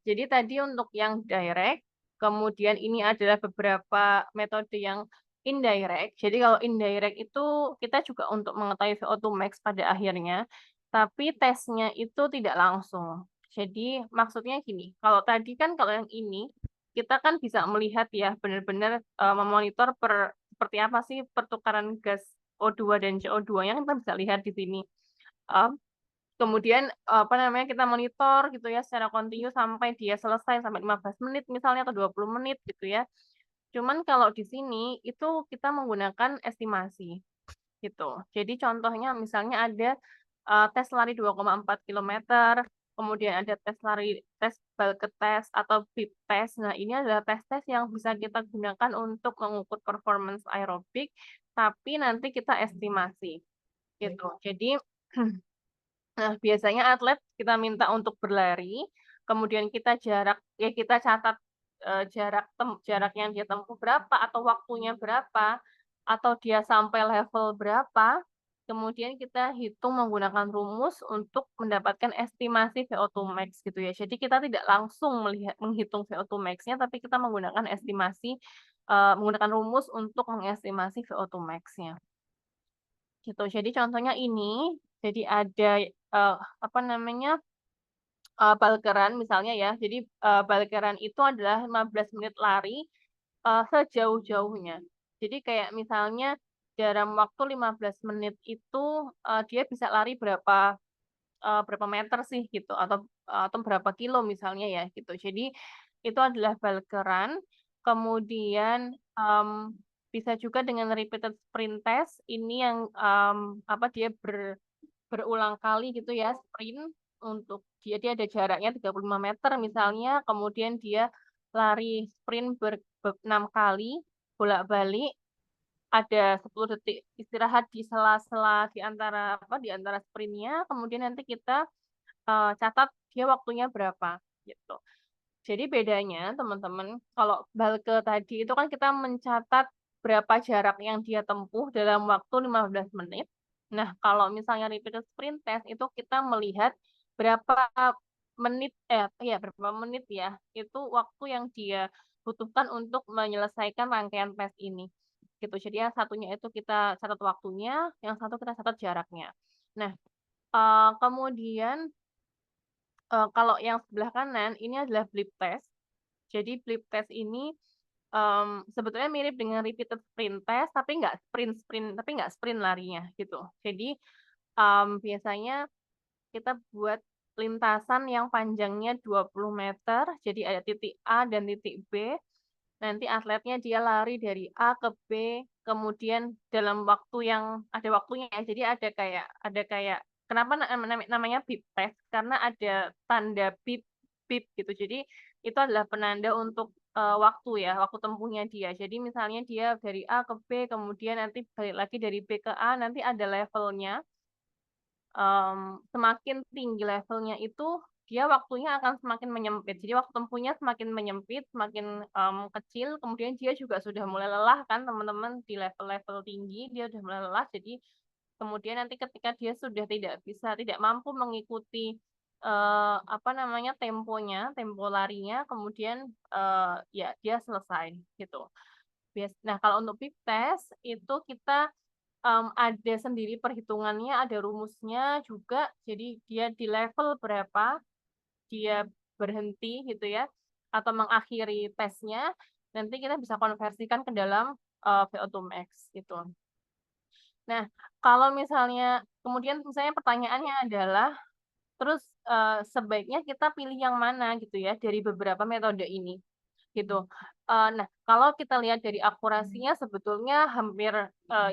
Jadi tadi untuk yang direct, kemudian ini adalah beberapa metode yang indirect. Jadi kalau indirect itu kita juga untuk mengetahui VO2 max pada akhirnya, tapi tesnya itu tidak langsung. Jadi maksudnya gini, kalau tadi kan kalau yang ini, kita kan bisa melihat ya benar-benar, memonitor seperti apa sih pertukaran gas O2 dan CO2-nya kan kita bisa lihat di sini. Mmm Kemudian, apa namanya, kita monitor gitu ya secara kontinu sampai dia selesai, sampai 15 menit misalnya atau 20 menit gitu ya. Cuman kalau di sini itu kita menggunakan estimasi gitu. Jadi contohnya misalnya ada, tes lari 2,4 kilometer, kemudian ada tes bulk test atau beep test. Nah, ini adalah tes-tes yang bisa kita gunakan untuk mengukur performance aerobik, tapi nanti kita estimasi gitu. Jadi nah, biasanya atlet kita minta untuk berlari, kemudian kita kita catat, jarak yang dia tempuh berapa, atau waktunya berapa, atau dia sampai level berapa, kemudian kita hitung menggunakan rumus untuk mendapatkan estimasi VO2 max gitu ya. Jadi kita tidak langsung menghitung VO2 max-nya, tapi kita menggunakan estimasi, menggunakan rumus untuk mengestimasi VO2 max-nya. Gitu. Jadi contohnya ini, jadi ada, apa namanya, balkeran misalnya ya. Jadi, balkeran itu adalah 15 menit lari, sejauh-jauhnya. Jadi kayak misalnya dalam waktu 15 menit itu, dia bisa lari berapa meter sih gitu, atau berapa kilo misalnya ya gitu. Jadi itu adalah balkeran, kemudian, bisa juga dengan repeated sprint test ini yang, apa, dia berulang kali gitu ya sprint untuk dia ada jaraknya 35 meter misalnya, kemudian dia lari sprint 6 kali bolak-balik, ada 10 detik istirahat di sela-sela di antara sprint-nya, kemudian nanti kita, catat dia waktunya berapa, gitu. Jadi bedanya teman-teman, kalau Balke tadi itu kan kita mencatat berapa jarak yang dia tempuh dalam waktu 15 menit. Nah, kalau misalnya repeated sprint test itu kita melihat berapa berapa menit ya, itu waktu yang dia butuhkan untuk menyelesaikan rangkaian tes ini. Gitu. Jadi yang satunya itu kita catat waktunya, yang satu kita catat jaraknya. Nah, kemudian kalau yang sebelah kanan ini adalah blip test. Jadi blip test ini, sebetulnya mirip dengan repeated sprint test, tapi nggak sprint larinya gitu. Jadi, biasanya kita buat lintasan yang panjangnya 20 meter, jadi ada titik A dan titik B, nanti atletnya dia lari dari A ke B, kemudian dalam waktu yang ada waktunya ya, jadi ada kayak kenapa namanya beep test, karena ada tanda beep beep gitu. Jadi itu adalah penanda untuk, waktu ya, waktu tempuhnya dia. Jadi misalnya dia dari A ke B, kemudian nanti balik lagi dari B ke A, nanti ada levelnya. Semakin tinggi levelnya itu, dia waktunya akan semakin menyempit. Jadi waktu tempuhnya semakin menyempit, semakin, kecil, kemudian dia juga sudah mulai lelah kan teman-teman, di level-level tinggi dia sudah mulai lelah, jadi kemudian nanti ketika dia sudah tidak mampu mengikuti, apa namanya, tempo larinya, kemudian, ya dia selesai, gitu. Nah kalau untuk peak test, itu kita ada sendiri perhitungannya, ada rumusnya juga. Jadi dia di level berapa dia berhenti gitu ya, atau mengakhiri tesnya, nanti kita bisa konversikan ke dalam VO2 max gitu. Nah, kalau misalnya kemudian misalnya pertanyaannya adalah, terus sebaiknya kita pilih yang mana gitu ya dari beberapa metode ini gitu. Nah, kalau kita lihat dari akurasinya sebetulnya hampir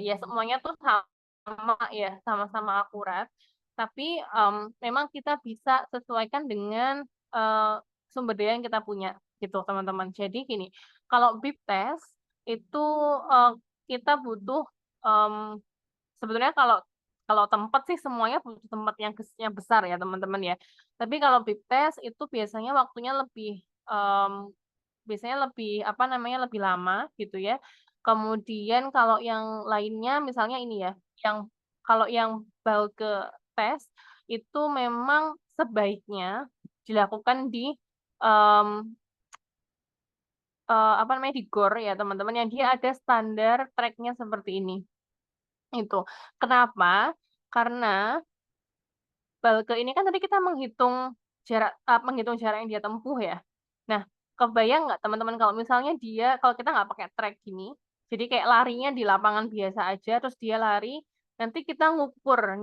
ya semuanya tuh sama ya, sama-sama akurat. Tapi memang kita bisa sesuaikan dengan sumber daya yang kita punya gitu, teman-teman. Jadi gini, kalau bip test itu kita butuh sebetulnya kalau kalau tempat sih semuanya butuh tempat yang besar ya, teman-teman ya. Tapi kalau bip test itu biasanya waktunya lebih biasanya lebih, apa namanya, lebih lama gitu ya. Kemudian kalau yang lainnya misalnya ini ya, yang kalau yang bulk test itu memang sebaiknya dilakukan di, mmm, apa namanya, di GOR ya teman-teman, yang dia ada standar track-nya seperti ini, itu. Kenapa? Karena bulk ini kan tadi kita menghitung jarak yang dia tempuh ya. Nah, kebayang nggak teman-teman kalau misalnya kalau kita nggak pakai track gini, jadi kayak larinya di lapangan biasa aja, terus dia lari, nanti kita ngukur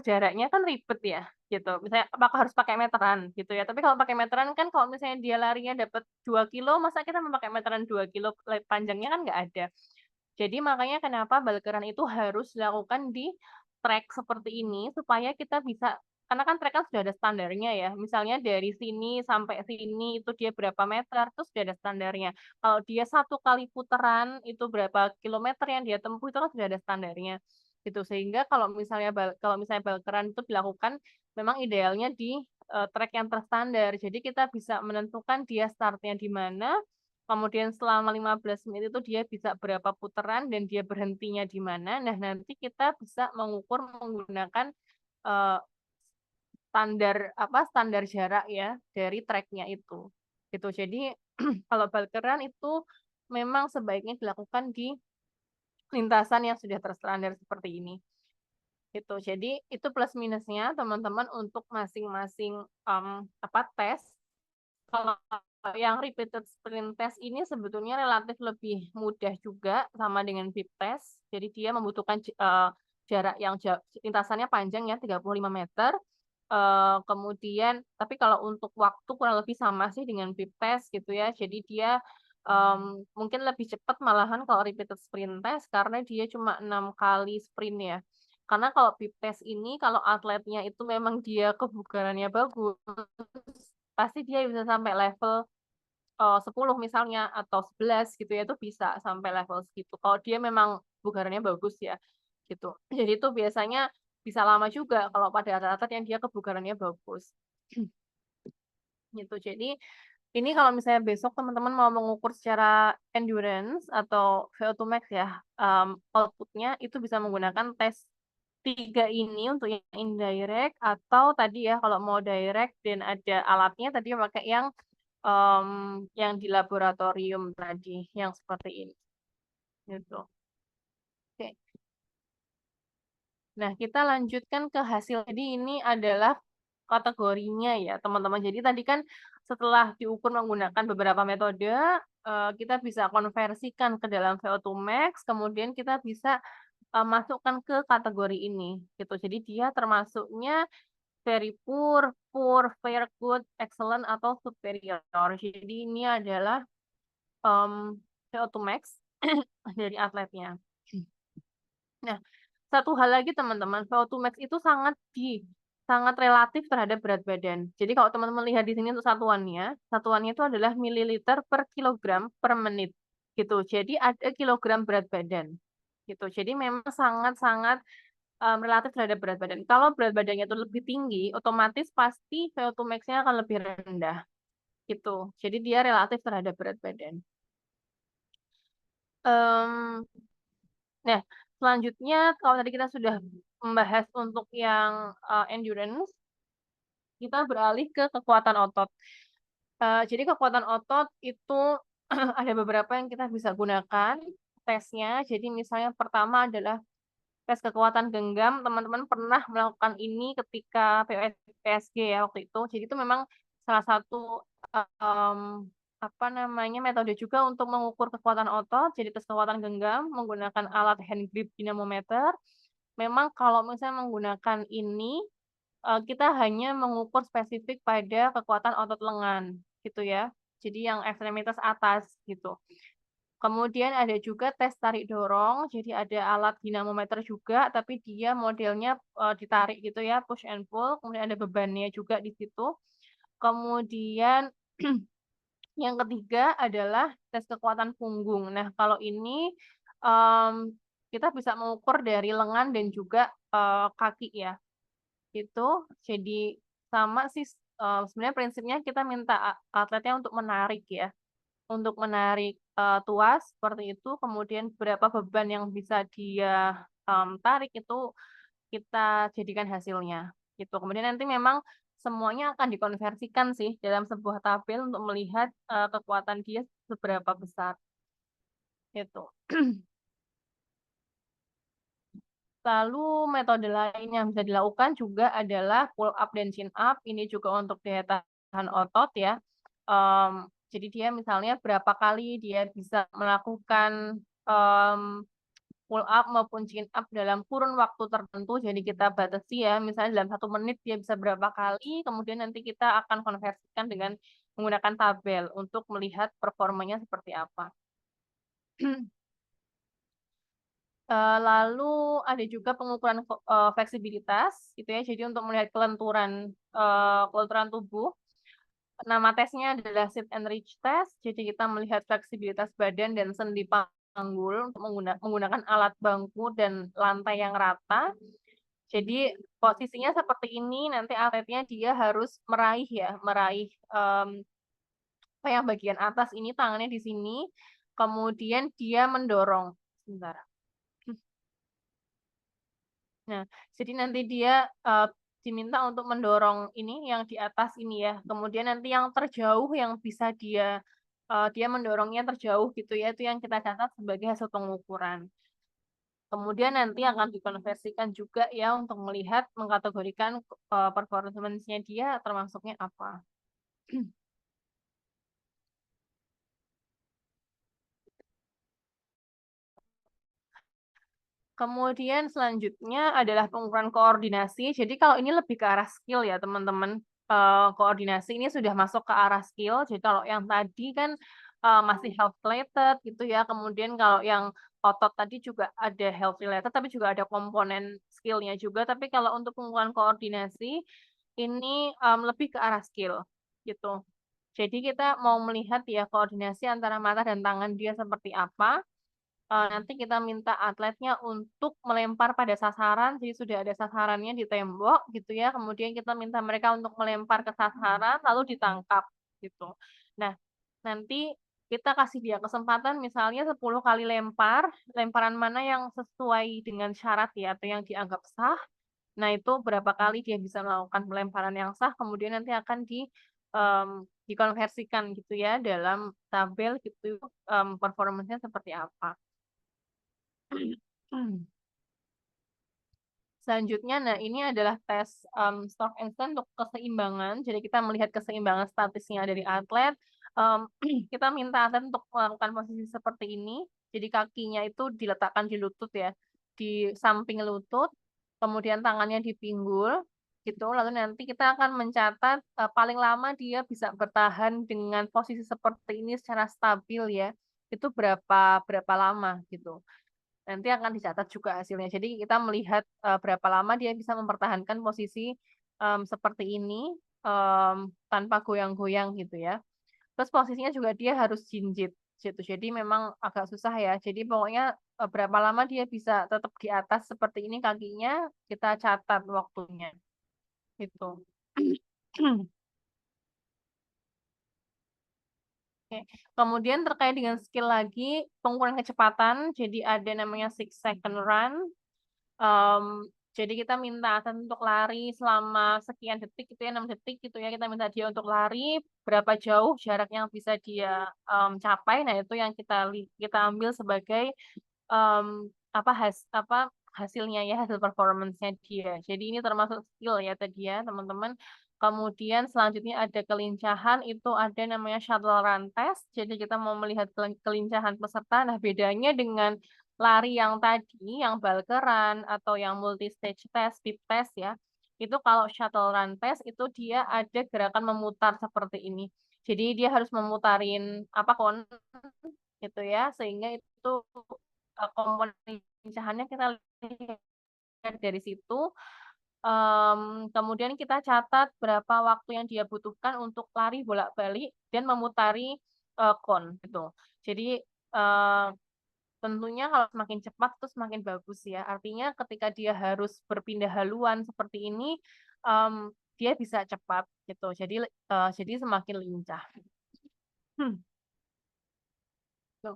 jaraknya kan ribet ya, gitu. Misalnya apakah harus pakai meteran gitu ya, tapi kalau pakai meteran kan kalau misalnya dia larinya dapat 2 kilo, masa kita mau pakai meteran 2 kilo panjangnya kan nggak ada. Jadi makanya kenapa bulk run itu harus dilakukan di track seperti ini, supaya kita bisa karena kan track kan sudah ada standarnya ya, misalnya dari sini sampai sini itu dia berapa meter, terus sudah ada standarnya. Kalau dia 1 kali putaran itu berapa kilometer yang dia tempuh itu kan sudah ada standarnya, gitu. Sehingga kalau misalnya bulk run itu dilakukan, memang idealnya di track yang terstandar. Jadi kita bisa menentukan dia start-nya di mana, kemudian selama 15 menit itu dia bisa berapa putaran dan dia berhentinya di mana. Nah, nanti kita bisa mengukur menggunakan eee, standar jarak ya dari track-nya itu, gitu. Jadi kalau balkeran itu memang sebaiknya dilakukan di lintasan yang sudah terstandar seperti ini, gitu. Jadi itu plus minusnya teman-teman untuk masing-masing, tes. Kalau yang repeated sprint test ini sebetulnya relatif lebih mudah juga sama dengan bip test. Jadi dia membutuhkan jarak yang lintasannya panjang ya 35 meter. Kemudian tapi kalau untuk waktu kurang lebih sama sih dengan bip test gitu ya. Jadi dia mungkin lebih cepat malahan kalau repeated sprint test karena dia cuma 6 kali sprint ya. Karena kalau bip test ini kalau atletnya itu memang dia kebugarannya bagus, pasti dia bisa sampai level 10 misalnya atau 11 gitu ya, itu bisa sampai level segitu. Kalau dia memang kebugarannya bagus ya, gitu. Jadi itu biasanya bisa lama juga kalau pada atlet-atlet yang dia kebugarannya bagus. Gitu. Jadi ini kalau misalnya besok teman-teman mau mengukur secara endurance atau VO2 max ya, output-nya itu bisa menggunakan tes 3 ini untuk yang indirect atau tadi ya kalau mau direct dan ada alatnya tadi pakai yang di laboratorium tadi, yang seperti ini, gitu. Oke. Nah, kita lanjutkan ke hasil. Jadi ini adalah kategorinya ya, teman-teman. Jadi tadi kan setelah diukur menggunakan beberapa metode, kita bisa konversikan ke dalam VO2 max, kemudian kita bisa masukkan ke kategori ini, gitu. Jadi dia termasuknya very poor, poor, fair, good, excellent, atau superior. Jadi ini adalah VO2 max dari atletnya. Nah, satu hal lagi teman-teman, VO2 max itu sangat relatif terhadap berat badan. Jadi kalau teman-teman lihat di sini untuk satuannya itu adalah mililiter per kilogram per menit gitu. Jadi ada kilogram berat badan gitu. Jadi memang sangat-sangat relatif terhadap berat badan. Kalau berat badannya itu lebih tinggi, otomatis pasti VO2 max-nya akan lebih rendah gitu. Jadi dia relatif terhadap berat badan. Mmm, nah, selanjutnya kalau tadi kita sudah membahas untuk yang endurance, kita beralih ke kekuatan otot. Jadi kekuatan otot itu ada beberapa yang kita bisa gunakan tesnya. Jadi misalnya pertama adalah tes kekuatan genggam, teman-teman pernah melakukan ini ketika PSG ya waktu itu. Jadi itu memang salah satu apa namanya metode juga untuk mengukur kekuatan otot. Jadi tes kekuatan genggam menggunakan alat hand grip dynamometer. Memang kalau misalnya menggunakan ini kita hanya mengukur spesifik pada kekuatan otot lengan gitu ya. Jadi yang ekstremitas atas gitu. Kemudian ada juga tes tarik dorong, jadi ada alat dinamometer juga, tapi dia modelnya ditarik gitu ya, push and pull, kemudian ada bebannya juga di situ. Kemudian yang ketiga adalah tes kekuatan punggung. Nah, kalau ini kita bisa mengukur dari lengan dan juga kaki ya. Itu jadi sama sih sebenarnya prinsipnya kita minta atletnya untuk menarik ya. Untuk menarik, tuas seperti itu, kemudian berapa beban yang bisa dia, tarik itu kita jadikan hasilnya, gitu. Kemudian nanti memang semuanya akan dikonversikan sih dalam sebuah tabel untuk melihat, kekuatan dia seberapa besar, gitu. Lalu metode lain yang bisa dilakukan juga adalah pull up dan chin up, ini juga untuk daya tahan otot ya. Jadi dia misalnya berapa kali dia bisa melakukan, pull up maupun chin up dalam kurun waktu tertentu, jadi kita batasi ya, misalnya dalam 1 menit dia bisa berapa kali, kemudian nanti kita akan konversikan dengan menggunakan tabel untuk melihat performanya seperti apa. Lalu ada juga pengukuran fleksibilitas gitu ya, jadi untuk melihat kelenturan tubuh. Nama tesnya adalah sit and reach test, jadi kita melihat fleksibilitas badan dan sendi panggul untuk menggunakan alat bangku dan lantai yang rata. Jadi posisinya seperti ini, nanti atletnya dia harus meraih apa yang bagian atas ini tangannya di sini, kemudian dia mendorong. Sebentar. Nah, jadi nanti dia diminta untuk mendorong ini yang di atas ini ya. Kemudian nanti yang terjauh yang bisa dia mendorongnya terjauh gitu ya, itu yang kita catat sebagai hasil pengukuran. Kemudian nanti akan dikonversikan juga ya untuk melihat mengkategorikan performance-nya dia termasuknya apa. Kemudian selanjutnya adalah pengukuran koordinasi. Jadi kalau ini lebih ke arah skill ya teman-teman. Koordinasi ini sudah masuk ke arah skill. Jadi kalau yang tadi kan masih health related gitu ya. Kemudian kalau yang otot tadi juga ada health related, tapi juga ada komponen skillnya juga. Tapi kalau untuk pengukuran koordinasi ini lebih ke arah skill gitu. Jadi kita mau melihat ya koordinasi antara mata dan tangan dia seperti apa. Nanti kita minta atletnya untuk melempar pada sasaran, jadi sudah ada sasarannya di tembok gitu ya, kemudian kita minta mereka untuk melempar ke sasaran lalu ditangkap gitu. Nah, nanti kita kasih dia kesempatan misalnya 10 kali lempar, lemparan mana yang sesuai dengan syarat ya atau yang dianggap sah. Nah, itu berapa kali dia bisa melakukan pelemparan yang sah, kemudian nanti akan dikonversikan gitu ya dalam tabel gitu, performance-nya seperti apa. Selanjutnya, nah ini adalah tes Stock and Stand untuk keseimbangan. Jadi kita melihat keseimbangan statisnya dari atlet. Kita minta atlet untuk melakukan posisi seperti ini. Jadi kakinya itu diletakkan di lutut ya, di samping lutut. Kemudian tangannya di pinggul, gitu. Lalu nanti kita akan mencatat paling lama dia bisa bertahan dengan posisi seperti ini secara stabil ya. Itu berapa lama gitu. Nanti akan dicatat juga hasilnya. Jadi kita melihat berapa lama dia bisa mempertahankan posisi seperti ini tanpa goyang-goyang gitu ya. Terus posisinya juga dia harus jinjit gitu. Jadi memang agak susah ya. Jadi pokoknya berapa lama dia bisa tetap di atas seperti ini kakinya, kita catat waktunya. Gitu. Oke. Kemudian terkait dengan skill lagi, pengukuran kecepatan. Jadi ada namanya 6 second run. Jadi kita minta atlet untuk lari selama sekian detik gitu ya, 6 detik gitu ya. Kita minta dia untuk lari berapa jauh jarak yang bisa dia capai. Nah, itu yang kita ambil sebagai apa hasilnya ya, hasil performance-nya dia. Jadi ini termasuk skill ya tadi ya, teman-teman. Kemudian selanjutnya ada kelincahan, itu ada namanya shuttle run test. Jadi kita mau melihat kelincahan peserta. Nah, bedanya dengan lari yang tadi, yang bulk run atau yang multi-stage test, speed test ya, itu kalau shuttle run test itu dia ada gerakan memutar seperti ini. Jadi dia harus memutarin apa gitu ya, sehingga itu komponen pelincahannya kita lihat dari situ. Kemudian kita catat berapa waktu yang dia butuhkan untuk lari bolak-balik dan memutari kon gitu. Jadi tentunya kalau semakin cepat itu semakin bagus ya. Artinya ketika dia harus berpindah haluan seperti ini, dia bisa cepat gitu. Jadi semakin lincah. Hmm. Tuh.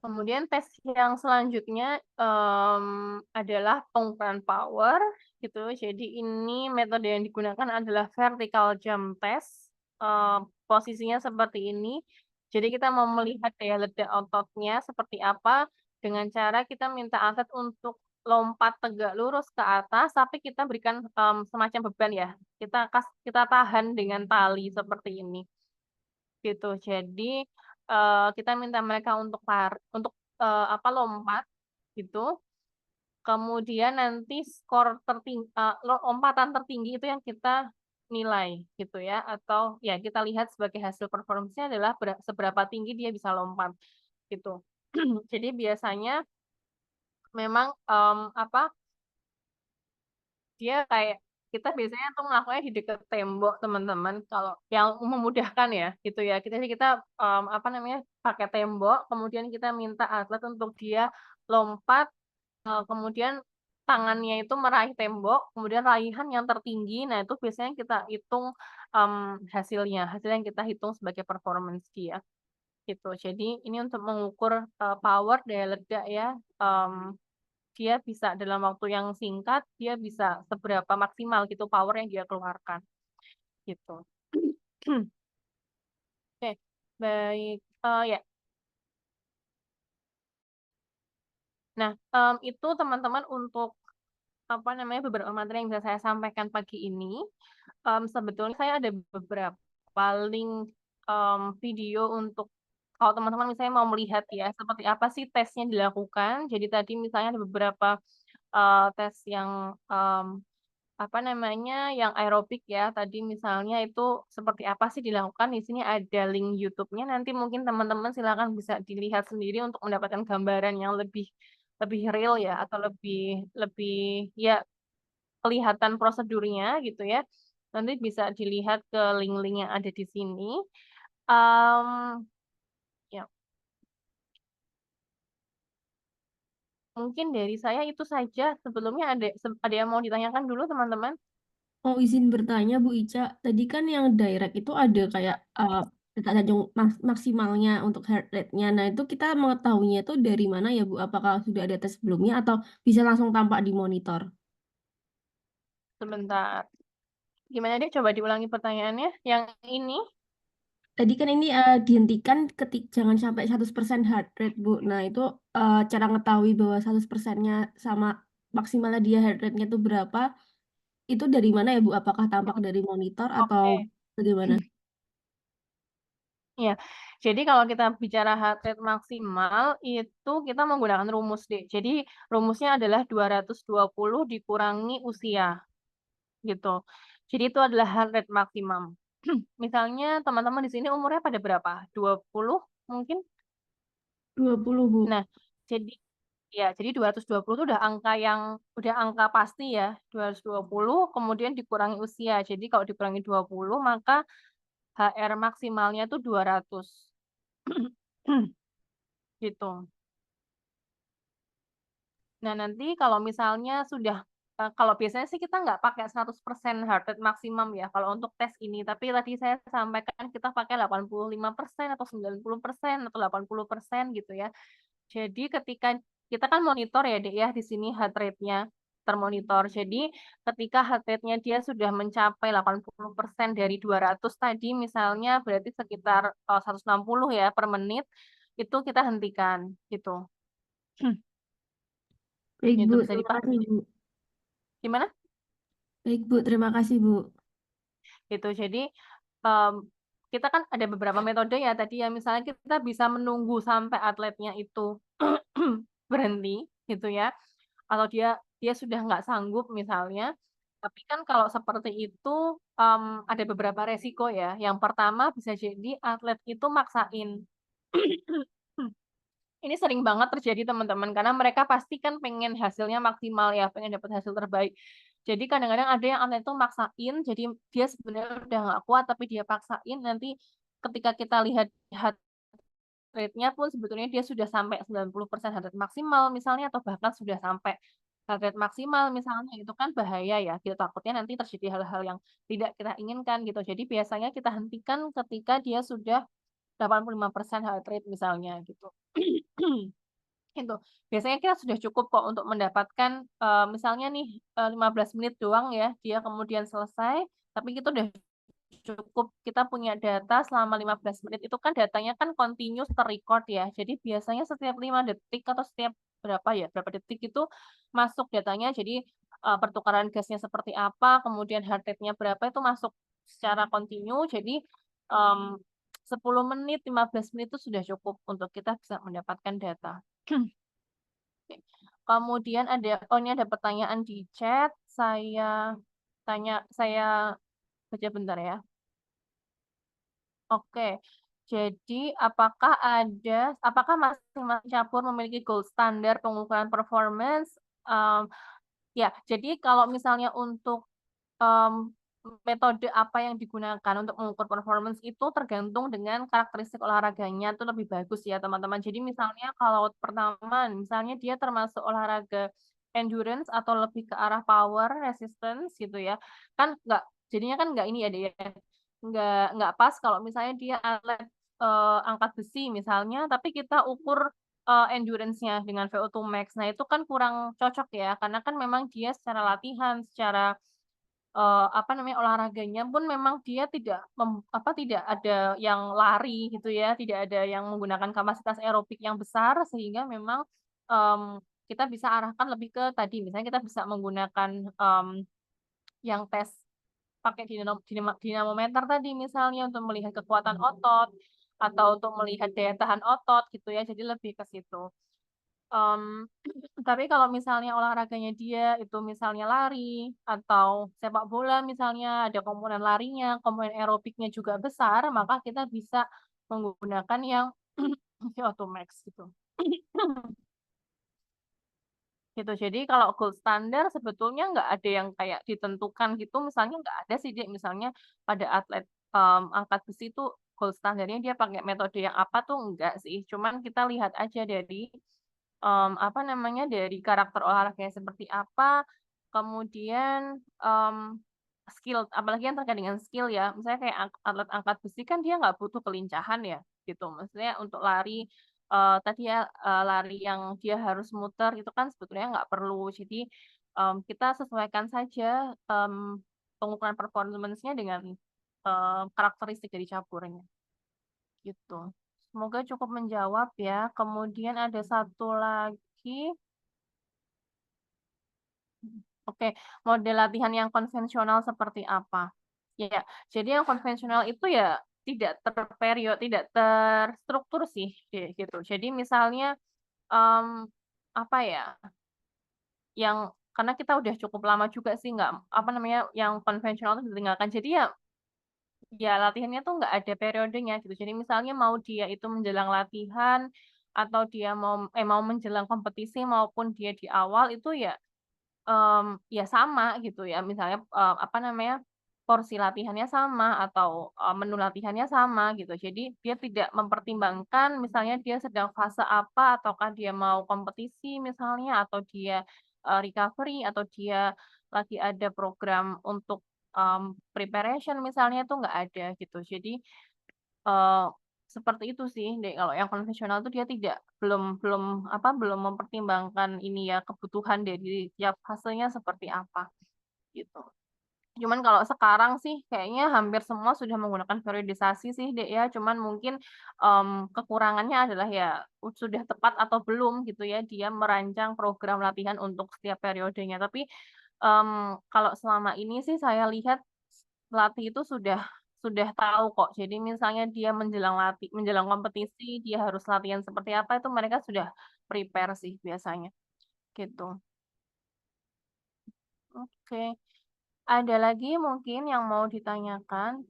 Kemudian tes yang selanjutnya adalah pengukuran power gitu. Jadi ini metode yang digunakan adalah vertical jump test. Posisinya seperti ini. Jadi kita mau melihat daya ledak ototnya seperti apa dengan cara kita minta atlet untuk lompat tegak lurus ke atas, tapi kita berikan semacam beban ya. Kita tahan dengan tali seperti ini gitu. Jadi kita minta mereka untuk lompat gitu. Kemudian nanti skor tertinggi, lompatan tertinggi itu yang kita nilai gitu ya, atau ya kita lihat sebagai hasil performance-nya adalah seberapa tinggi dia bisa lompat gitu. Jadi biasanya memang dia kayak kita biasanya tuh melakukannya di dekat tembok teman-teman, kalau yang memudahkan ya gitu ya. Kita pakai tembok, kemudian kita minta atlet untuk dia lompat, kemudian tangannya itu meraih tembok, kemudian raihan yang tertinggi. Nah itu biasanya kita hitung hasil yang kita hitung sebagai performance dia gitu. Jadi ini untuk mengukur power daya ledak ya. Dia bisa dalam waktu yang singkat, dia bisa seberapa maksimal gitu power yang dia keluarkan gitu. Oke, baik. Ya. Nah, itu teman-teman untuk beberapa materi yang bisa saya sampaikan pagi ini. Sebetulnya saya ada beberapa link video untuk kalau teman-teman misalnya mau melihat ya seperti apa sih tesnya dilakukan. Jadi tadi misalnya ada beberapa tes yang yang aerobik ya, tadi misalnya itu seperti apa sih dilakukan, di sini ada link YouTube-nya, nanti mungkin teman-teman silakan bisa dilihat sendiri untuk mendapatkan gambaran yang lebih lebih real ya, atau lebih lebih ya kelihatan prosedurnya gitu ya. Nanti bisa dilihat ke link-link yang ada di sini. Mmm, ya, mungkin dari saya itu saja. Sebelumnya ada yang mau ditanyakan dulu teman-teman? Oh, izin bertanya Bu Ica, tadi kan yang direct itu ada kayak detak jantung maksimalnya untuk heart rate-nya. Nah, itu kita mengetahuinya itu dari mana ya Bu? Apakah sudah ada tes sebelumnya atau bisa langsung tampak di monitor? Sebentar. Gimana deh, coba diulangi pertanyaannya, yang ini? Tadi kan ini dihentikan jangan sampai 100% heart rate Bu. Nah, itu cara ngetahui bahwa 100%-nya sama maksimalnya dia heart rate-nya itu berapa? Itu dari mana ya Bu? Apakah tampak dari monitor atau Oke. bagaimana? Ya, jadi kalau kita bicara heart rate maksimal itu kita menggunakan rumus deh. Jadi rumusnya adalah 220 dikurangi usia gitu. Jadi itu adalah heart rate maksimum. Misalnya teman-teman di sini umurnya pada berapa? 20 mungkin? 20 Bu. Nah, jadi ya, jadi 220 itu udah angka pasti ya. 220 kemudian dikurangi usia. Jadi kalau dikurangi 20 maka HR maksimalnya itu 200. Gitu. Nah, nanti kalau misalnya kalau biasanya sih kita nggak pakai 100% heart rate maksimum ya kalau untuk tes ini, tapi tadi saya sampaikan kita pakai 85% atau 90% atau 80% gitu ya. Jadi ketika kita kan monitor ya, Dek ya, di sini heart rate-nya termonitor. Jadi ketika heart rate-nya dia sudah mencapai 80% dari 200 tadi misalnya berarti sekitar 160 ya per menit, itu kita hentikan gitu. Baik, Itu Bu. bisa Terima kasih, dipahami. Bu. Gimana? Baik, Bu. Terima kasih, Bu. Gitu. Jadi em, kita kan ada beberapa metode ya tadi ya. Misalnya kita bisa menunggu sampai atletnya itu berhenti gitu ya. Atau dia dia sudah nggak sanggup misalnya. Tapi kan kalau seperti itu ada beberapa resiko ya. Yang pertama bisa jadi atlet itu maksain. Ini sering banget terjadi teman-teman, karena mereka pasti kan pengen hasilnya maksimal ya, pengen dapat hasil terbaik. Jadi kadang-kadang ada yang atlet itu maksain, jadi dia sebenarnya udah nggak kuat, tapi dia paksain, nanti ketika kita lihat heart rate-nya pun sebetulnya dia sudah sampai 90% heart rate maksimal misalnya, atau bahkan sudah sampai heart rate maksimal misalnya, itu kan bahaya ya, kita takutnya nanti terjadi hal-hal yang tidak kita inginkan gitu. Jadi biasanya kita hentikan ketika dia sudah 85% heart rate misalnya gitu. Itu. Biasanya kita sudah cukup kok untuk mendapatkan, misalnya nih, 15 menit doang ya, dia kemudian selesai, tapi itu udah cukup kita punya data selama 15 menit, itu kan datanya kan continuous ter-record ya. Jadi biasanya setiap 5 detik atau setiap berapa ya, berapa detik itu masuk datanya, jadi, pertukaran gasnya seperti apa, kemudian heart rate-nya berapa, itu masuk secara kontinu. Jadi, mmm, 10 menit, 15 menit itu sudah cukup untuk kita bisa mendapatkan data. Oke. Kemudian ini ada pertanyaan di chat. Saya baca bentar ya. Oke. Jadi apakah masing-masing cabur memiliki gold standar pengukuran performance? Em, ya, jadi kalau misalnya untuk Mmm, metode apa yang digunakan untuk mengukur performance itu tergantung dengan karakteristik olahraganya itu lebih bagus ya teman-teman. Jadi misalnya kalau pertama, misalnya dia termasuk olahraga endurance atau lebih ke arah power, resistance gitu ya, kan jadinya kan nggak ini ya dia ya, nggak pas kalau misalnya dia atlet, angkat besi misalnya, tapi kita ukur, endurance-nya dengan VO2 max. Nah itu kan kurang cocok ya, karena kan memang dia secara latihan, secara apa namanya, olahraganya pun memang dia tidak ada yang lari gitu ya, tidak ada yang menggunakan kapasitas aerobik yang besar, sehingga memang, kita bisa arahkan lebih ke tadi, misalnya kita bisa menggunakan, yang tes pakai dinamometer tadi misalnya untuk melihat kekuatan otot, atau untuk melihat daya tahan otot gitu ya, jadi lebih ke situ. Mmm, tapi kalau misalnya olahraganya dia itu misalnya lari atau sepak bola misalnya ada komponen larinya, komponen aerobiknya juga besar, maka kita bisa menggunakan yang VO2 max gitu. Gitu. Jadi kalau gold standar sebetulnya nggak ada yang kayak ditentukan gitu, misalnya nggak ada sih, Dek, misalnya pada atlet, angkat besi itu gold standarnya dia pakai metode yang apa tuh enggak sih, cuman kita lihat aja dari apa namanya, dari karakter olahraganya seperti apa, kemudian, skill, apalagi yang terkait dengan skill ya, misalnya kayak atlet angkat besi kan dia nggak butuh kelincahan ya, gitu. Maksudnya untuk lari, tadi ya, lari yang dia harus muter itu kan sebetulnya nggak perlu. Jadi, kita sesuaikan saja, pengukuran performance-nya dengan, karakteristik dari caburnya, gitu. Semoga cukup menjawab ya. Kemudian ada satu lagi. Oke, model latihan yang konvensional seperti apa? Ya, jadi yang konvensional itu ya tidak terstruktur sih, gitu. Jadi misalnya, mmm, apa ya, karena kita udah cukup lama juga sih nggak, apa namanya, yang konvensional itu ditinggalkan. Jadi ya latihannya tuh nggak ada periodenya gitu. Jadi misalnya mau dia itu menjelang latihan, atau dia mau menjelang kompetisi maupun dia di awal itu ya ya sama gitu ya, misalnya, apa namanya, porsi latihannya sama atau, menu latihannya sama gitu. Jadi dia tidak mempertimbangkan misalnya dia sedang fase apa, ataukah dia mau kompetisi misalnya, atau dia, recovery, atau dia lagi ada program untuk, preparation misalnya, itu nggak ada gitu. Jadi, Eee, seperti itu sih, Dek, kalau yang konvensional tuh dia belum belum mempertimbangkan ini ya, kebutuhan dari tiap fasenya seperti apa, gitu. Cuman kalau sekarang sih kayaknya hampir semua sudah menggunakan periodisasi sih, Dek, ya. Cuman mungkin, kekurangannya adalah ya sudah tepat atau belum gitu ya dia merancang program latihan untuk setiap periodenya. Tapi, kalau selama ini sih saya lihat pelatih itu sudah tahu kok. Jadi misalnya dia menjelang kompetisi, dia harus latihan seperti apa, itu mereka sudah prepare sih biasanya, gitu. Oke. Ada lagi mungkin yang mau ditanyakan?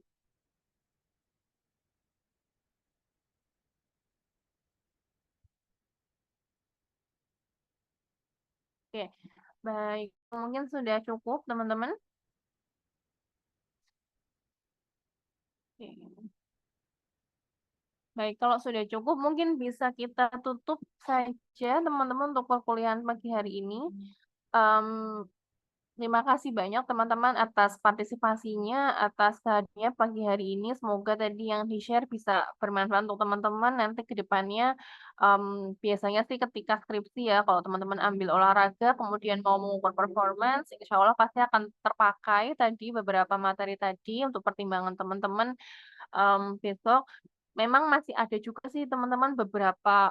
Oke, baik. Mungkin sudah cukup, teman-teman. Oke. Baik, kalau sudah cukup mungkin bisa kita tutup saja teman-teman untuk perkuliahan pagi hari ini. Mmm, Terima kasih banyak teman-teman atas partisipasinya, atas hadirnya pagi hari ini. Semoga tadi yang di-share bisa bermanfaat untuk teman-teman nanti ke depannya. Biasanya sih ketika skripsi ya, kalau teman-teman ambil olahraga kemudian mau mengukur performance, insya Allah pasti akan terpakai tadi beberapa materi tadi untuk pertimbangan teman-teman, besok. Memang masih ada juga sih teman-teman beberapa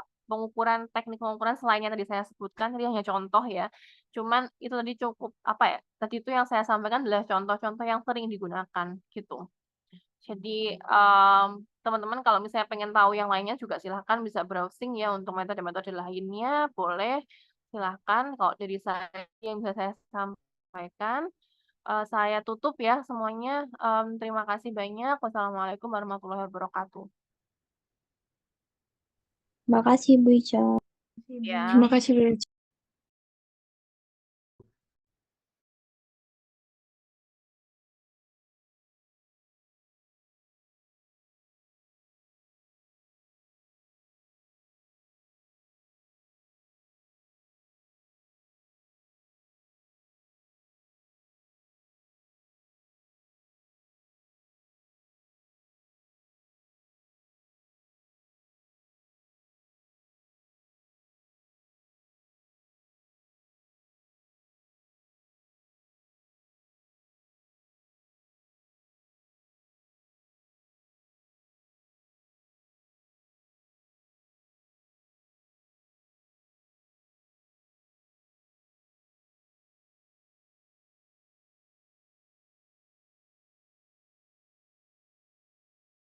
teknik pengukuran selain yang tadi saya sebutkan, tadi hanya contoh ya. Cuman itu tadi cukup, apa ya, tadi itu yang saya sampaikan adalah contoh-contoh yang sering digunakan, gitu. Jadi, teman-teman kalau misalnya pengen tahu yang lainnya juga silahkan bisa browsing ya untuk metode-metode lainnya, boleh, silahkan. Kalau dari saya yang bisa saya sampaikan, saya tutup ya semuanya, terima kasih banyak. Wassalamualaikum warahmatullahi wabarakatuh. Makasih Bu Ica. Ya. Terima kasih Bu Ica.